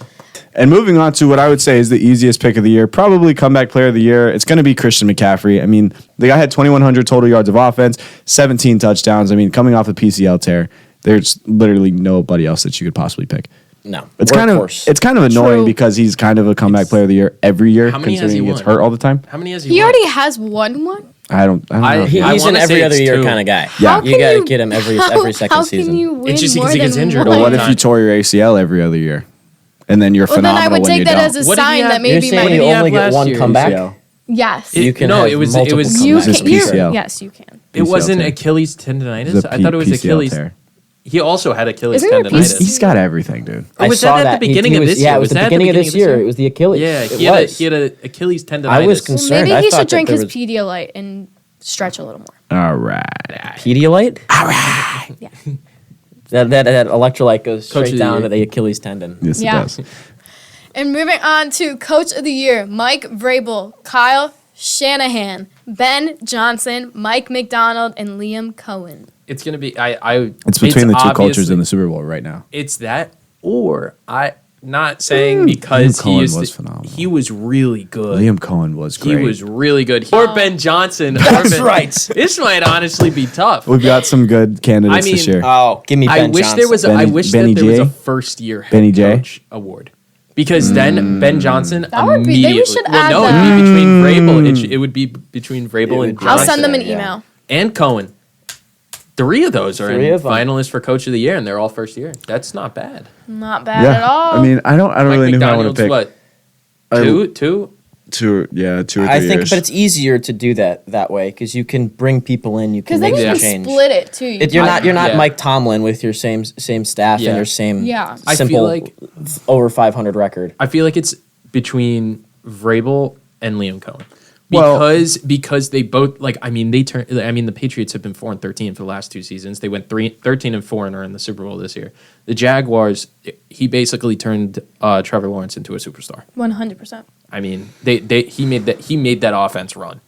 And moving on to what I would say is the easiest pick of the year, probably comeback player of the year. It's going to be Christian McCaffrey. I mean, the guy had 2,100 total yards of offense, 17 touchdowns. I mean, coming off a PCL tear, there's literally nobody else that you could possibly pick. No, It's kind of annoying True. because he's kind of a comeback player of the year every year, How many has considering he he gets won? hurt all the time. How many has he He won? already has won one. I don't know. I He's an wanna every say other it's year 2. kind of guy. Yeah. How You can got to get him every second how season. can you win It's just more because he than gets injured one? all But what the if time. you tore your ACL every other year, and then you're Well, then phenomenal I would when take you that don't? as a What did he sign have? that You're maybe saying did you he my have only get last one year? comeback? ACL. yes. You can no, have it was multiple You comebacks. It's can. You're, PCL. yes, you can. It PCL wasn't tear. Achilles It's tendonitis. a I thought it was PCL Achilles. tear. He also had Achilles Isn't there tendonitis. He's got everything, dude. I was saw that at the He- beginning he of was- this Yeah, year? it was Was the that at the beginning of beginning this of this year. year? It was the Achilles. Yeah, It he had an Achilles tendonitis. I was Well, concerned. maybe I he thought should drink that his there was Pedialyte and stretch a little more. All right. Pedialyte. Yeah. That electrolyte goes Coach straight of the down year. to the Achilles tendon. Yes, Yeah. it does. And moving on to Coach of the Year, Mike Vrabel, Kyle Shanahan, Ben Johnson, Mike McDonald, and Liam Cohen. It's gonna be. It's between the two cultures obviously- in the Super Bowl right now. It's that, or I not saying because Liam Cohen he used was to, phenomenal. he was really good. Liam Cohen was He great. was really good. Or Ben Johnson. That's right. This might honestly be tough. We've got some good candidates I this mean, year. Oh, give me Ben I wish Johnson. there was. I Benny- wish Benny that there was J? a first year head Benny J? coach award. Because then Ben Johnson That would be- immediately. we should add no, that. it'd be between Vrabel. It would be between Vrabel and I'll Johnson. send them an yeah. email. And Cohen. Three of those are Three in of them. finalists for Coach of the Year, and they're all first year. That's not bad. Not bad at all. I mean, I don't Mike really know who I want McDonald's, to pick. what? I- Two? Two or three I think, years. but it's easier to do that way because you can bring people in. You can because then make you some can change. split it too. You You're not Yeah. Mike Tomlin with your same staff Yeah. and your same Yeah. I feel simple like- over 500 record. I feel like it's between Vrabel and Liam Cohen. Well- Because they both the Patriots have been 4-13 for the last two seasons. They went 13-4 and are in the Super Bowl this year. The Jaguars, he basically turned Trevor Lawrence into a superstar. 100%. I mean, he made that offense run.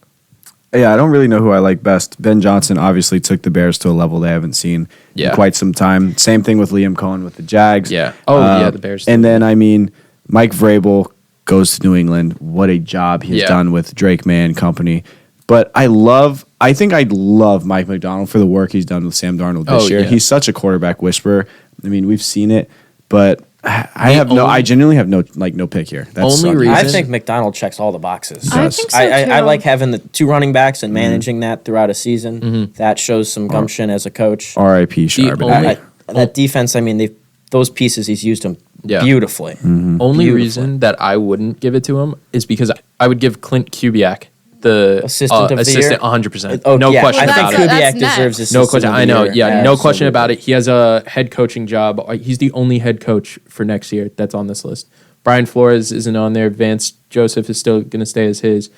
Yeah, I don't really know who I like best. Ben Johnson obviously took the Bears to a level they haven't seen Yeah. in quite some time. Same thing with Liam Cohen with the Jags. Yeah. Oh, yeah, the Bears And too. then, I mean, Mike Vrabel goes to New England. What a job he's Yeah. done with Drake May and company. But I think I'd love Mike McDonald for the work he's done with Sam Darnold this Oh, year. yeah. He's such a quarterback whisperer. I mean, we've seen it, but I only- genuinely have no pick here. That's Only sucky. reason- I think McDonald checks all the boxes. I does. think so I too. like having the two running backs and managing that throughout a season. That shows some gumption as a coach. R.I.P. Sharp. only- That defense, I mean, those pieces he's used them Yeah. beautifully. Only Beautiful. reason that I wouldn't give it to him is because I would give Clint Kubiak the Assistant of the year? 100%. Oh, no yeah, question Well, I think about it. that's Kubiak next. deserves this. No question. I know. Yeah, no question about Absolutely. it. He has a head coaching job. He's the only head coach for next year that's on this list. Brian Flores isn't on there. Vance Joseph is still going to stay as his.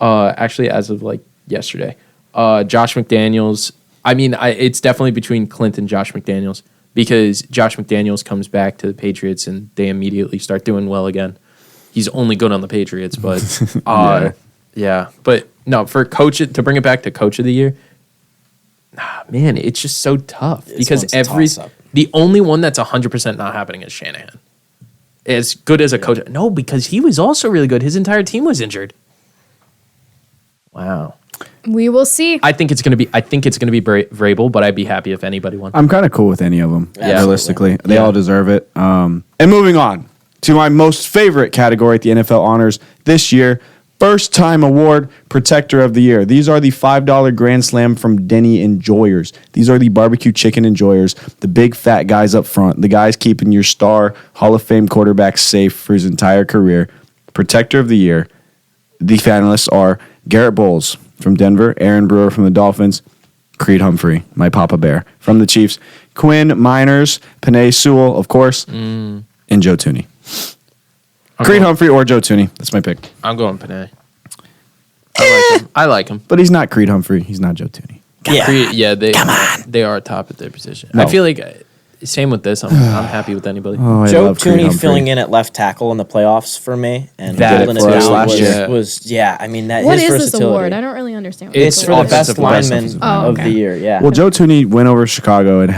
Actually, as of like yesterday, Josh McDaniels. I mean, it's definitely between Clint and Josh McDaniels because Josh McDaniels comes back to the Patriots and they immediately start doing well again. He's only good on the Patriots, but yeah. But no, for coach to bring it back to Coach of the Year. Man, it's just so tough because one's a toss-up. the only one that's 100% not happening is Shanahan. As good as a coach, no, because he was also really good. His entire team was injured. Wow, We will see. I think it's gonna be Vrabel, but I'd be happy if anybody won. I'm kind of cool with any of them, Yeah. realistically. They Yeah. all deserve it. And moving on to my most favorite category at the NFL Honors this year, First Time Award, Protector of the Year. These are the $5 Grand Slam from Denny Enjoyers. These are the barbecue chicken enjoyers, the big fat guys up front, the guys keeping your star Hall of Fame quarterback safe for his entire career. Protector of the Year. The finalists are Garrett Bowles from Denver, Aaron Brewer from the Dolphins, Creed Humphrey, my Papa Bear from the Chiefs, Quinn Miners, Penei Sewell, of course, and Joe Tooney. Creed Humphrey or Joe Tooney. That's my pick. I'm going Panay. I like him. But he's not Creed Humphrey. He's not Joe Tooney. They are top at their position. No. I feel like same with this. I'm happy with anybody. Oh, I Joe love Creed Tooney Humphrey. filling in at left tackle in the playoffs for me, and That holding it for us down last year. was I mean that What his is this versatility. award? I don't really understand. What It's It's this for the award best offensive lineman. lineman Oh, of okay. the year. Yeah. Well, Joe Tooney went over Chicago and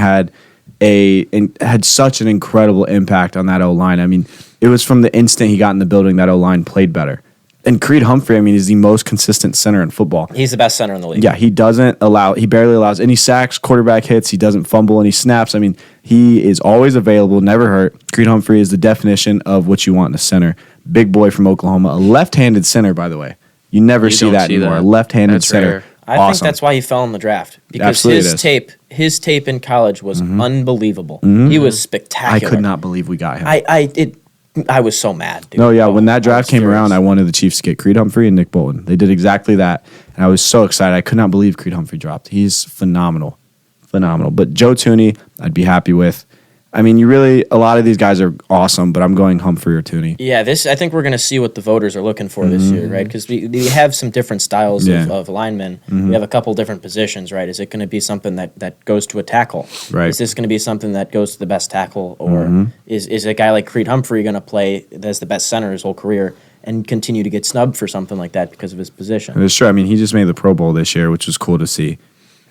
had such an incredible impact on that O-line. I mean, it was from the instant he got in the building that O-line played better. And Creed Humphrey, I mean, is the most consistent center in football. He's the best center in the league. Yeah, he barely allows any sacks, quarterback hits. He doesn't fumble any snaps. I mean, he is always available, never hurt. Creed Humphrey is the definition of what you want in a center. Big boy from Oklahoma, a left-handed center, by the way. You never You see don't that see anymore. that. A left-handed That's center. rare. I Awesome. think that's why he fell in the draft because Absolutely it is. his tape in college was unbelievable. He was I spectacular. could not believe we got him. I was so mad. Dude. No, yeah, Oh, when that I draft was came around, furious. I wanted the Chiefs to get Creed Humphrey and Nick Bolton. They did exactly that, and I was so excited. I could not believe Creed Humphrey dropped. He's phenomenal. But Joe Tooney, I'd be happy with. I mean, a lot of these guys are awesome, but I'm going Humphrey or Tooney. Yeah, I think we're going to see what the voters are looking for this year, right? Because we have some different styles Yeah. of linemen. We have a couple different positions, right? Is it going to be something that goes to a tackle? Right. Is this going to be something that goes to the best tackle? Or is a guy like Creed Humphrey going to play as the best center his whole career and continue to get snubbed for something like that because of his position? It's true. I mean, he just made the Pro Bowl this year, which was cool to see.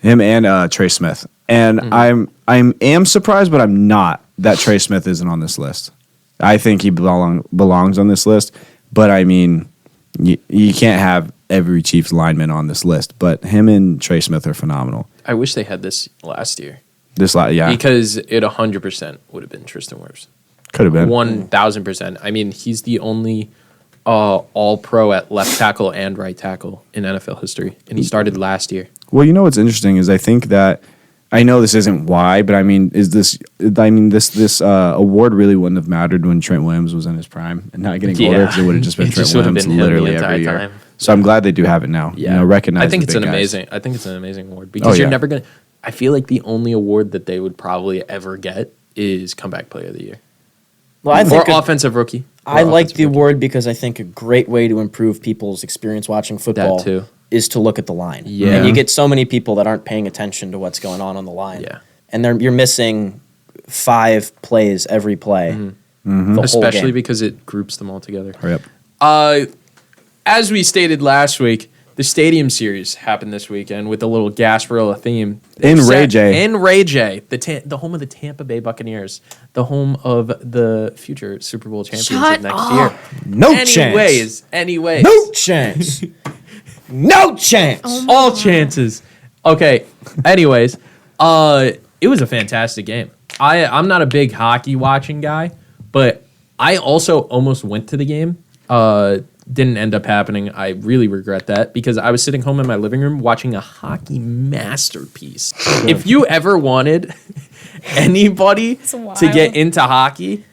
Him and Trey Smith. And I am surprised, but I'm not that Trey Smith isn't on this list. I think he belongs on this list. But I mean, you can't have every Chiefs lineman on this list. But him and Trey Smith are phenomenal. I wish they had this last year Yeah, because it 100% would have been Tristan Wirfs. could have been. 1,000%. I mean, he's the only all-pro at left tackle and right tackle in NFL history, and he started last year. Well, you know what's interesting is I think that I know this isn't why, but I mean, this award really wouldn't have mattered when Trent Williams was in his prime and not getting older because it would have just been It Trent just would have Williams been him the literally entire every year. time. So I'm glad they do have it now. Yeah, You know, recognize. I think the it's big an guys. amazing. I think it's an amazing award because yeah. you're never gonna. I feel like the only award that they would probably ever get is comeback player of the year Well, I or think offensive rookie. I Or like offensive the rookie. award because I think a great way to improve people's experience watching football too. is to look at the line. Yeah. And you get so many people that aren't paying attention to what's going on the line. Yeah. And you're missing 5 plays every play. The whole especially game. because it groups them all together. Hurry up. As we stated last week, the Stadium Series happened this weekend with a little Gasparilla theme. In Ray J. In Ray J, the home of the Tampa Bay Buccaneers, the home of the future Super Bowl champions Shut of next up. year. No Anyways. No chance. No chance. All chances. Okay. Anyways, it was a fantastic game. I'm not a big hockey watching guy, but I also almost went to the game. Didn't end up happening. I really regret that because I was sitting home in my living room watching a hockey masterpiece. If you ever wanted anybody wild. to get into hockey,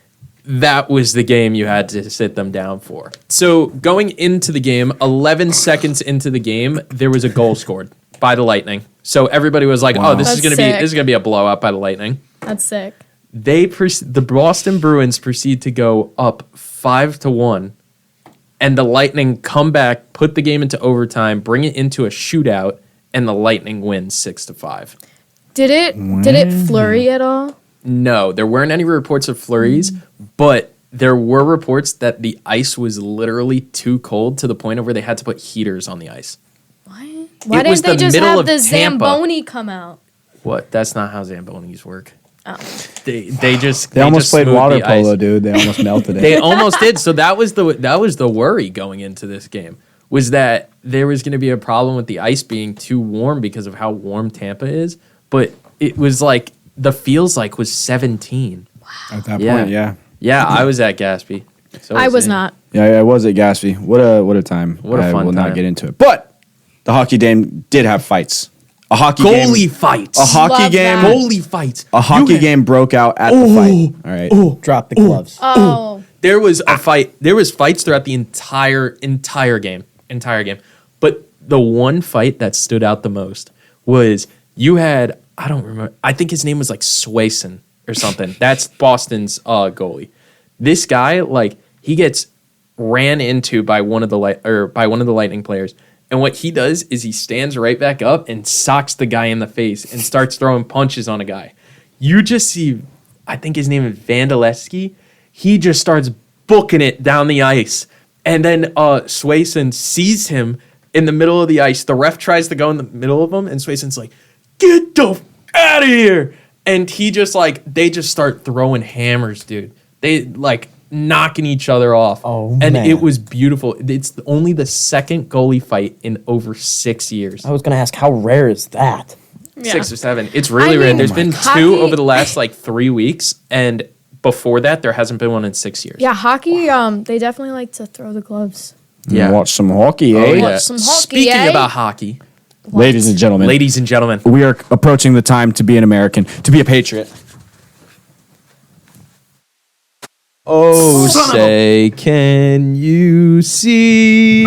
that was the game you had to sit them down for. So going into the game, 11 seconds into the game, there was a goal scored by the Lightning. So everybody was like, Wow. "Oh, this is That's gonna sick. be a blowout by the Lightning." That's sick. The Boston Bruins proceed to go up 5-1, and the Lightning come back, put the game into overtime, bring it into a shootout, and the Lightning win 6-5. Did it flurry at all? No, there weren't any reports of flurries, but there were reports that the ice was literally too cold to the point of where they had to put heaters on the ice. What? Why was didn't they the just middle have of the Tampa. Zamboni come out? What? That's not how Zambonis work. Oh. They almost just played smoothed water the ice. polo, dude. They almost melted it. They almost did. So that was the worry going into this game, was that there was going to be a problem with the ice being too warm because of how warm Tampa is. But it was like the feels like was 17. At that Yeah. point, yeah. Yeah, I was at Gatsby. So I was him. not. Yeah, I was at Gatsby. What a time. What a I fun will time. not get into it. But the hockey game did have fights. A hockey Goalie game. fights. A hockey Love game. that. Goalie fights. A hockey game broke out at the fight. All right. Drop the gloves. Oh. There was a fight. There was fights throughout the entire game. But the one fight that stood out the most was you had, I don't remember, I think his name was like Swayson or something. That's Boston's goalie. This guy, like, he gets ran into by one of the Lightning players. And what he does is he stands right back up and socks the guy in the face and starts throwing punches on a guy. You just see, I think his name is Vandalewski. He just starts booking it down the ice. And then Swayson sees him in the middle of the ice. The ref tries to go in the middle of him, and Swayson's like, get the out of here. And he just like, they just start throwing hammers, dude. They like knocking each other off. Oh, and man. it was beautiful. It's only the second goalie fight in over 6 years. I was going to ask, how rare is that? 6 or 7. It's really rare. mean, There's been hockey- 2 over the last like 3 weeks, and before that, there hasn't been one in 6 years. Yeah, hockey, they definitely like to throw the gloves. Yeah. Watch some hockey, eh? Oh, Watch yeah. some hockey, Speaking eh? about hockey, Ladies and gentlemen, ladies and gentlemen, we are approaching the time to be an American, to be a patriot. oh, say, can you see?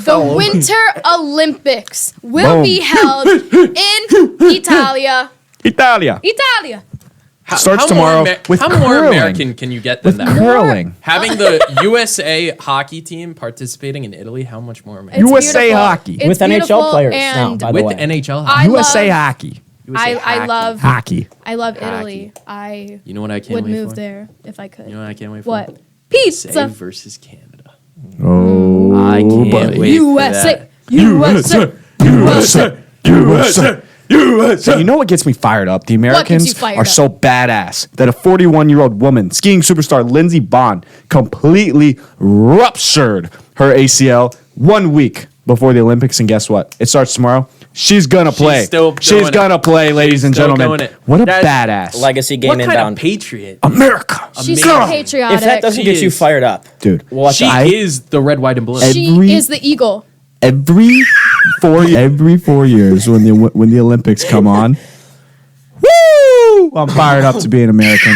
The Winter Olympics will Boom. be held in Italia. Italia. Italia. Starts tomorrow with how more curling. American can you get than With that? curling. Having the USA hockey team participating in Italy, how much more American? It's USA beautiful. hockey. It's With NHL beautiful, players now, and by the With way. NHL I hockey. USA love- hockey. USA I love Hockey. I love Hockey. Italy. I You know what I can't would wait move for? there if I could. You know what I can't wait for? What? USA Pizza. versus Canada. Oh, I can't buddy. wait USA. for that. USA. USA. USA. So you know what gets me fired up? The gets you Americans fired are up? so badass that a 41-year-old woman, skiing superstar Lindsey Bond, completely ruptured her ACL 1 week before the Olympics. And guess what? It starts tomorrow. She's gonna play. still She's doing gonna play, ladies and Still gentlemen. doing it. What a That's badass. Legacy game What kind inbound. of patriot? America. She's Amazing. so patriotic. If that doesn't She get you is. fired up, Dude. watch She out. is the red, white, and blue. she Every- is the eagle. Every 4 years when the Olympics come on, woo! I'm fired up to be an American.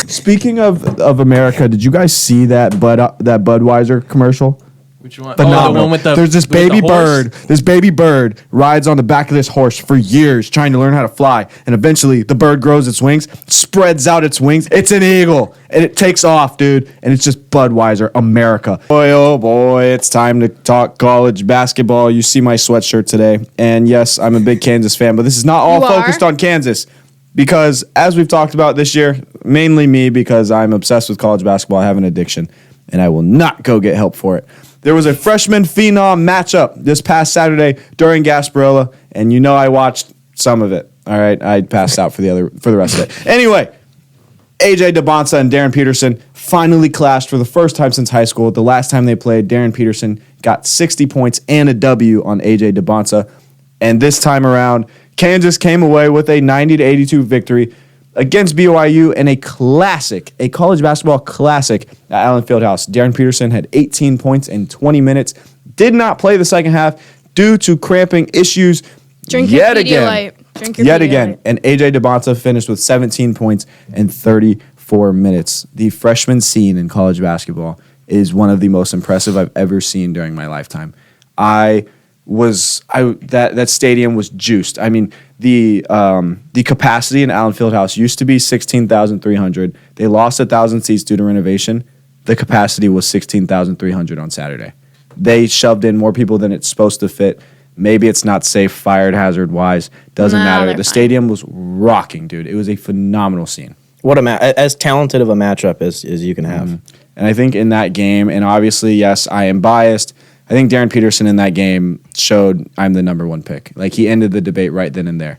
Speaking of America, did you guys see that Budweiser commercial? Which one? Phenomenal. Oh, the one with the There's this with the baby horse? bird. This baby bird rides on the back of this horse for years trying to learn how to fly. And eventually the bird grows its wings, spreads out its wings. It's an eagle. And it takes off, dude. And it's just Budweiser, America. Boy, oh boy, it's time to talk college basketball. You see my sweatshirt today. And yes, I'm a big Kansas fan, but this is not all You are? focused on Kansas. Because as we've talked about this year, mainly me because I'm obsessed with college basketball. I have an addiction. And I will not go get help for it. There was a freshman phenom matchup this past Saturday during Gasparilla, and you know I watched some of it. All right, I passed out for the rest of it. Anyway, AJ DeBonsa and Darren Peterson finally clashed for the first time since high school. The last time they played, Darren Peterson got 60 points and a W on AJ DeBonsa, and this time around, Kansas came away with a 90-82 victory against BYU in a college basketball classic at Allen Fieldhouse. Darren Peterson had 18 points in 20 minutes, did not play the second half due to cramping issues Drink yet your again. Pedialyte. Drink your Yet Pedialyte. again. And AJ DeBonsa finished with 17 points in 34 minutes. The freshman scene in college basketball is one of the most impressive I've ever seen during my lifetime. That stadium was juiced. I mean, the capacity in Allen Fieldhouse used to be 16,300. They lost 1,000 seats due to renovation. The capacity was 16,300 on Saturday. They shoved in more people than it's supposed to fit. Maybe it's not safe, fire hazard wise. Doesn't Nah, matter. they're The fine. stadium was rocking, dude. It was a phenomenal scene. What as talented of a matchup as you can have. And I think in that game, and obviously, yes, I am biased. I think Darren Peterson in that game showed I'm the number one pick. Like, he ended the debate right then and there.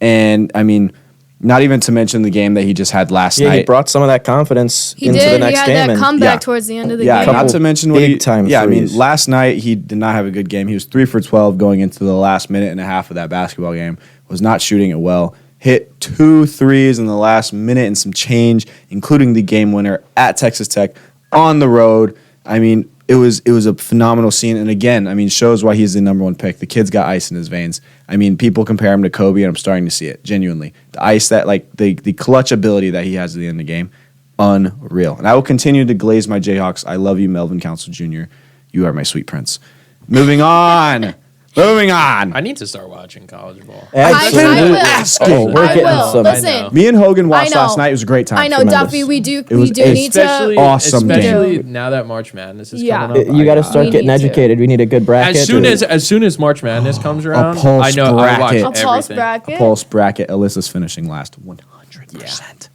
And, I mean, not even to mention the game that he just had last Yeah, night. he brought some of that confidence He into did. the next he game. had that and comeback yeah. towards the end of the Yeah, game. not to mention what big-time I mean, threes. last night he did not have a good game. He was 3 for 12 going into the last minute and a half of that basketball game. Was not shooting it well. Hit 2 threes in the last minute and some change, including the game winner at Texas Tech on the road. I mean, it was a phenomenal scene. And again, I mean, shows why he's the number one pick. The kid's got ice in his veins. I mean, people compare him to Kobe, and I'm starting to see it, genuinely. The ice, that like the clutch ability that he has at the end of the game, unreal. And I will continue to glaze my Jayhawks. I love you, Melvin Council Jr. You are my sweet prince. Moving on. Moving on. I need to start watching college ball. Absolutely. I we're getting will. some. Listen, Me and Hogan watched I know. last night. It was a great time. I know, Tremendous. Duffy. We do was need to. awesome game. Especially now that March Madness is Yeah. coming up. You got to We start getting need to. educated. We need a good bracket. as soon as March Madness comes around, pulse I know I watch bracket. A pulse everything. bracket. Pulse bracket. Alyssa's finishing last 100%.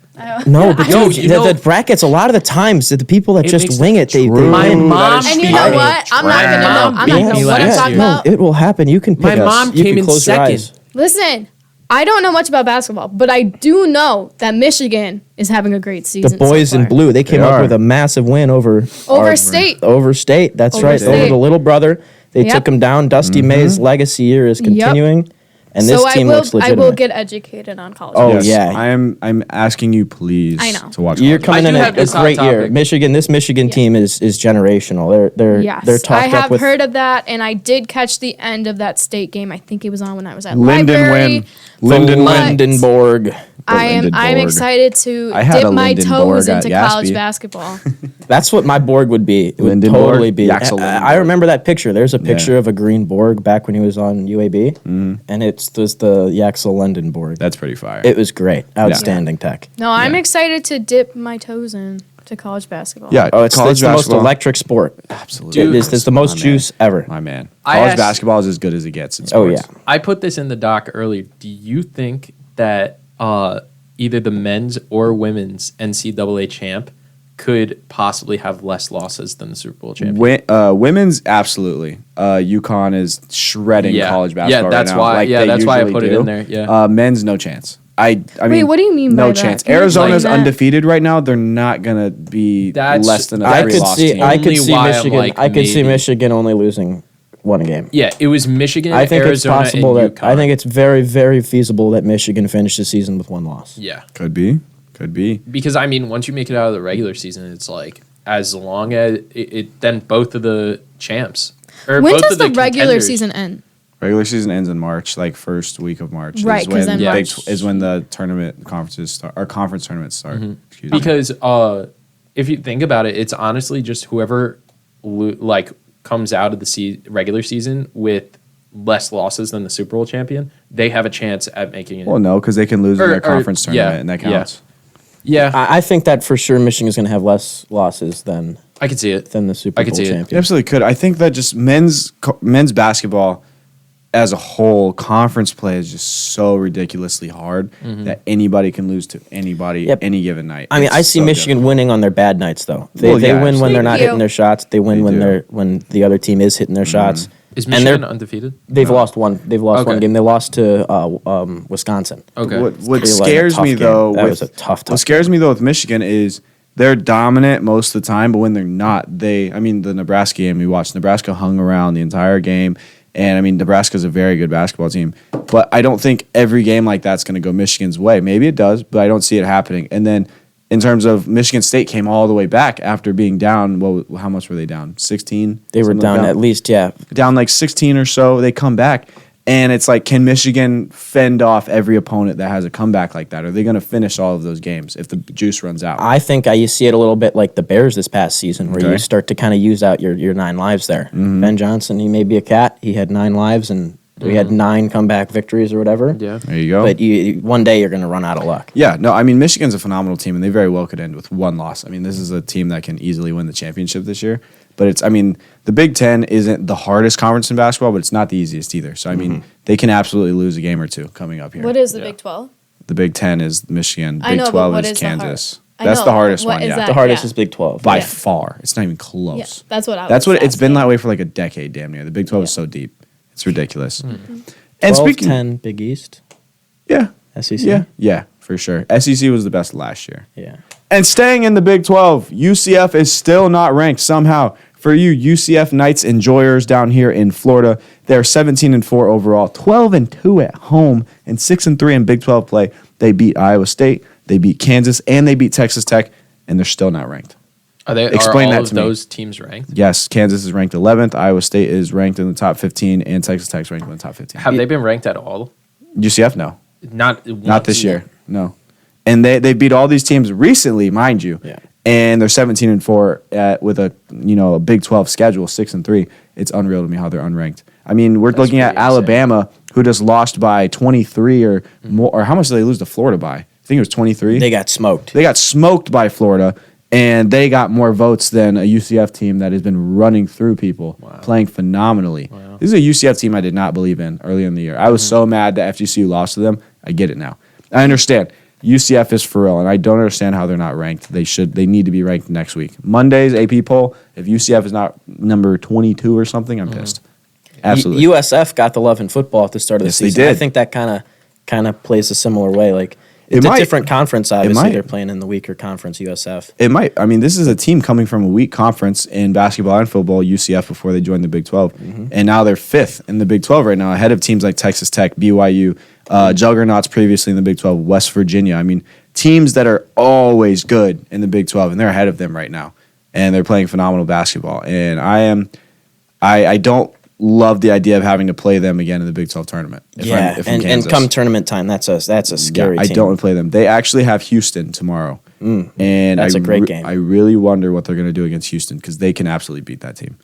No, but Yo, dude, you know- the brackets, a lot of the times, the people that It just makes wing it, they True. My Ooh, mom that is And you beat know me. what? I'm not gonna know. Mom I'm beat not me gonna know what I'm last talking year. about. it will happen. You can pick My us. mom You came can in close your second. eyes. Listen, I don't know much about basketball, but I do know that Michigan is having a great season. The boys so in far. blue, they came They up are. with a massive win over Overstate. Overstate. That's right. Overstate. Over the little brother. They Yep. took him down. Dusty May's legacy year is continuing, and this So team looks I legitimate. will get educated on college. Oh, basketball. yeah. I'm asking you, please, I know. to watch. You're college coming I in do a have this hot great year. topic. Michigan. This Michigan team is generational. They're Yes, topped I have up with. heard of that, and I did catch the end of that state game. I think it was on when I was at Linden library. win. Linden win. Lindenborg. I'm Lindenborg. excited to I had dip a my Lindenborg toes at into college Yaspie. basketball. That's what my Borg would be. It would Lindenborg? totally be. Yaxel I Lindenborg. remember that picture. There's a picture Yeah. of a green Borg back when he was on UAB, and it was the Yaxel Lindenborg. That's pretty fire. It was great. Outstanding tech. No, I'm Yeah. excited to dip my toes in to college basketball. yeah. Oh, it's the most basketball- electric sport. Absolutely. Dude, it's the most My juice man. ever. My man. I College asked- basketball is as good as it gets in Oh, sports. yeah. I put this in the doc earlier. Do you think that either the men's or women's NCAA champ could possibly have less losses than the Super Bowl champion? Women's, absolutely. UConn is shredding Yeah. college Yeah, basketball that's right now. why- like yeah, they that's why I usually put it do. in there, yeah. Men's, no chance. I mean, Wait, what do you mean no by that? chance. Can you Arizona's explain that? undefeated right now. They're not gonna be That's- less than a I That's could three-loss see. team. I could Only see why I'm Michigan. like, I could see maybe. Michigan only losing one game. Yeah, it was Michigan, I think Arizona, it's possible and that UConn. I think it's very, very feasible that Michigan finished the season with one loss. Yeah, Could be. because I mean, once you make it out of the regular season, it's like as long as it then both of the champs. Or When both does of the regular contenders- season end? Regular season ends in March, like first week of March. Right, is 'cause when then the March- is when the tournament conferences start, or conference tournaments start. Excuse me. Because if you think about it, it's honestly just whoever like comes out of the regular season with less losses than the Super Bowl champion, they have a chance at making it. Well, no, because they can lose in Or- their or- conference yeah, tournament, and that yeah. counts. Yeah, I think that for sure Michigan's going to have less losses than I can see it. the Super I could Bowl see it. You champion. absolutely could. I think that just men's basketball as a whole, conference play is just so ridiculously hard that anybody can lose to anybody Yep. any given night. I mean, It's I see so Michigan difficult. winning on their bad nights, though. They, Well, they yeah, win when they're not Thank you. hitting their shots. They win They when do. when the other team is hitting their shots. Is And Michigan they're- undefeated? They've lost one. They've lost Okay. one game. They lost to Wisconsin. Okay. What Pretty, scares tough me game. though, That with, was a tough. what scares me though with Michigan is they're dominant most of the time, but when they're not, the Nebraska game we watched, Nebraska hung around the entire game. And I mean, Nebraska's a very good basketball team, but I don't think every game like that's going to go Michigan's way. Maybe it does, but I don't see it happening. And then in terms of Michigan State came all the way back after being down. Well, how much were they down? 16? They were Something like down that? at least, yeah. Down like 16 or so. They come back. And it's like, can Michigan fend off every opponent that has a comeback like that? Are they going to finish all of those games if the juice runs out? I think you see it a little bit like the Bears this past season, where you Okay. start to kind of use out your 9 lives there. Ben Johnson, he may be a cat. He had 9 lives, and we had 9 comeback victories or whatever. Yeah. There you go. But one day you're going to run out of luck. Yeah, no, I mean, Michigan's a phenomenal team, and they very well could end with one loss. I mean, this is a team that can easily win the championship this year. But the Big Ten isn't the hardest conference in basketball, but it's not the easiest either. So, I mean, they can absolutely lose a game or two coming up here. What is the Yeah. Big 12? The Big Ten is Michigan. I Big know, but 12 what is is the hard- Kansas. I That's know, the hardest what one, is yeah. that? The hardest Yeah. is Big 12. By Yeah. far. It's not even close. Yeah, that's what I That's was what it's been asking. that way for like a decade, damn near. The Big 12 is Yeah. so deep. It's ridiculous. And 12, speaking 10, Big East, Yeah. SEC. Yeah, for sure. SEC was the best last year. Yeah. And staying in the Big 12, UCF is still not ranked somehow. For you UCF Knights enjoyers down here in Florida, they're 17-4 overall, 12-2 at home, and 6-3 in Big 12 play. They beat Iowa State, they beat Kansas, and they beat Texas Tech, and they're still not ranked. Explain are that all of to me. those teams ranked? Yes, Kansas is ranked 11th, Iowa State is ranked in the top 15, and Texas Tech's ranked in the top 15. Have they been ranked at all? UCF, no. Not Not this year, no. And they beat all these teams recently, mind you. Yeah. And they're 17-4 with a Big 12 schedule, 6-3. It's unreal to me how they're unranked. I mean, we're looking at Alabama, who just lost by 23 or more. Or how much did they lose to Florida by? I think it was 23. They got smoked. They got smoked by Florida, and they got more votes than a UCF team that has been running through people, playing phenomenally. Wow. This is a UCF team I did not believe in earlier in the year. I was so mad that FGCU lost to them. I get it now. I understand. UCF is for real, and I don't understand how they're not ranked. They need to be ranked next week. Monday's AP poll, if UCF is not number 22 or something, I'm pissed. Absolutely. USF got the love in football at the start of the season. They did. I think that kind of plays a similar way. Like it's a different conference, obviously. They're playing in the weaker conference, USF. It might. I mean, this is a team coming from a weak conference in basketball and football, UCF, before they joined the Big 12. And now they're 5th in the Big 12 right now, ahead of teams like Texas Tech, BYU, juggernauts previously in the Big 12, West Virginia. I mean, teams that are always good in the Big 12, and they're ahead of them right now. And they're playing phenomenal basketball. And I don't love the idea of having to play them again in the Big 12 tournament. If I'm and come tournament time, that's a scary team. I don't want to play them. They actually have Houston tomorrow. And that's a great game. I really wonder what they're going to do against Houston because they can absolutely beat that team.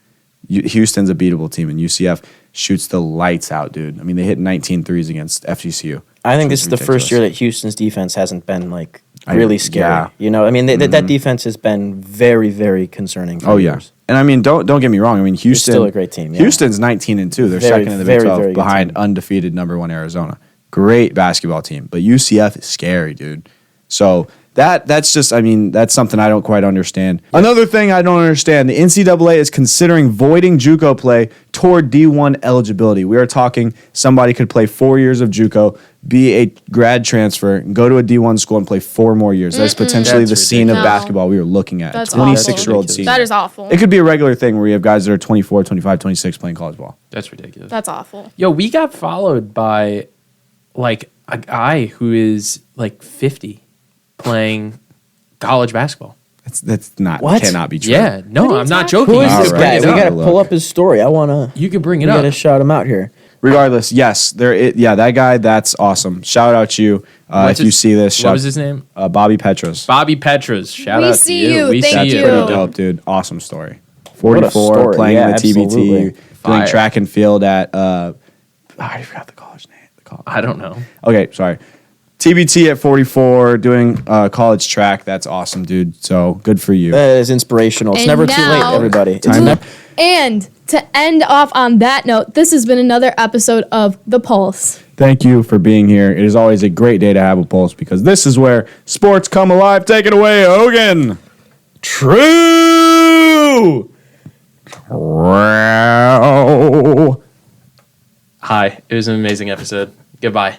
Houston's a beatable team, and UCF shoots the lights out, dude. I mean, they hit 19 threes against FGCU. I think this is the first year that Houston's defense hasn't been like really scary. Yeah. You know, I mean, that defense has been very, very concerning for years. And I mean, don't get me wrong. I mean, Houston still a great team. Yeah. Houston's 19-2. They're second in the Big 12 behind undefeated number 1 Arizona. Great basketball team, but UCF is scary, dude. So that's just, I mean, that's something I don't quite understand. Another thing I don't understand, the NCAA is considering voiding JUCO play toward D1 eligibility. We are talking somebody could play 4 years of JUCO, be a grad transfer, and go to a D1 school and play 4 more years. That's potentially the scene of basketball we are looking at. That's a 26-year-old senior. That is awful. It could be a regular thing where you have guys that are 24, 25, 26 playing college ball. That's ridiculous. That's awful. Yo, we got followed by like a guy who is like 50 playing college basketball. That's not what? Cannot be true. Yeah, no, I'm not joking. Who is this guy? We got to Look. pull up his story. I want to. You can bring it We up. got to shout him out here. Regardless, yes, that guy, that's awesome. Shout out to you you see this. What was his name? Bobby Petras. Bobby Petras. Shout out to you. We see That's you. pretty dope, dude. Awesome story. 44, story. playing Yeah, in the TBT, absolutely. doing track and field at, I forgot the college name. I don't know. Okay, sorry. TBT at 44, doing college track. That's awesome, dude. So good for you. That is inspirational. It's And never too late, now- everybody. It's Time- never. And to end off on that note, this has been another episode of The Pulse. Thank you for being here. It is always a great day to have a pulse because this is where sports come alive. Take it away, Hogan. True. Hi. It was an amazing episode. Goodbye.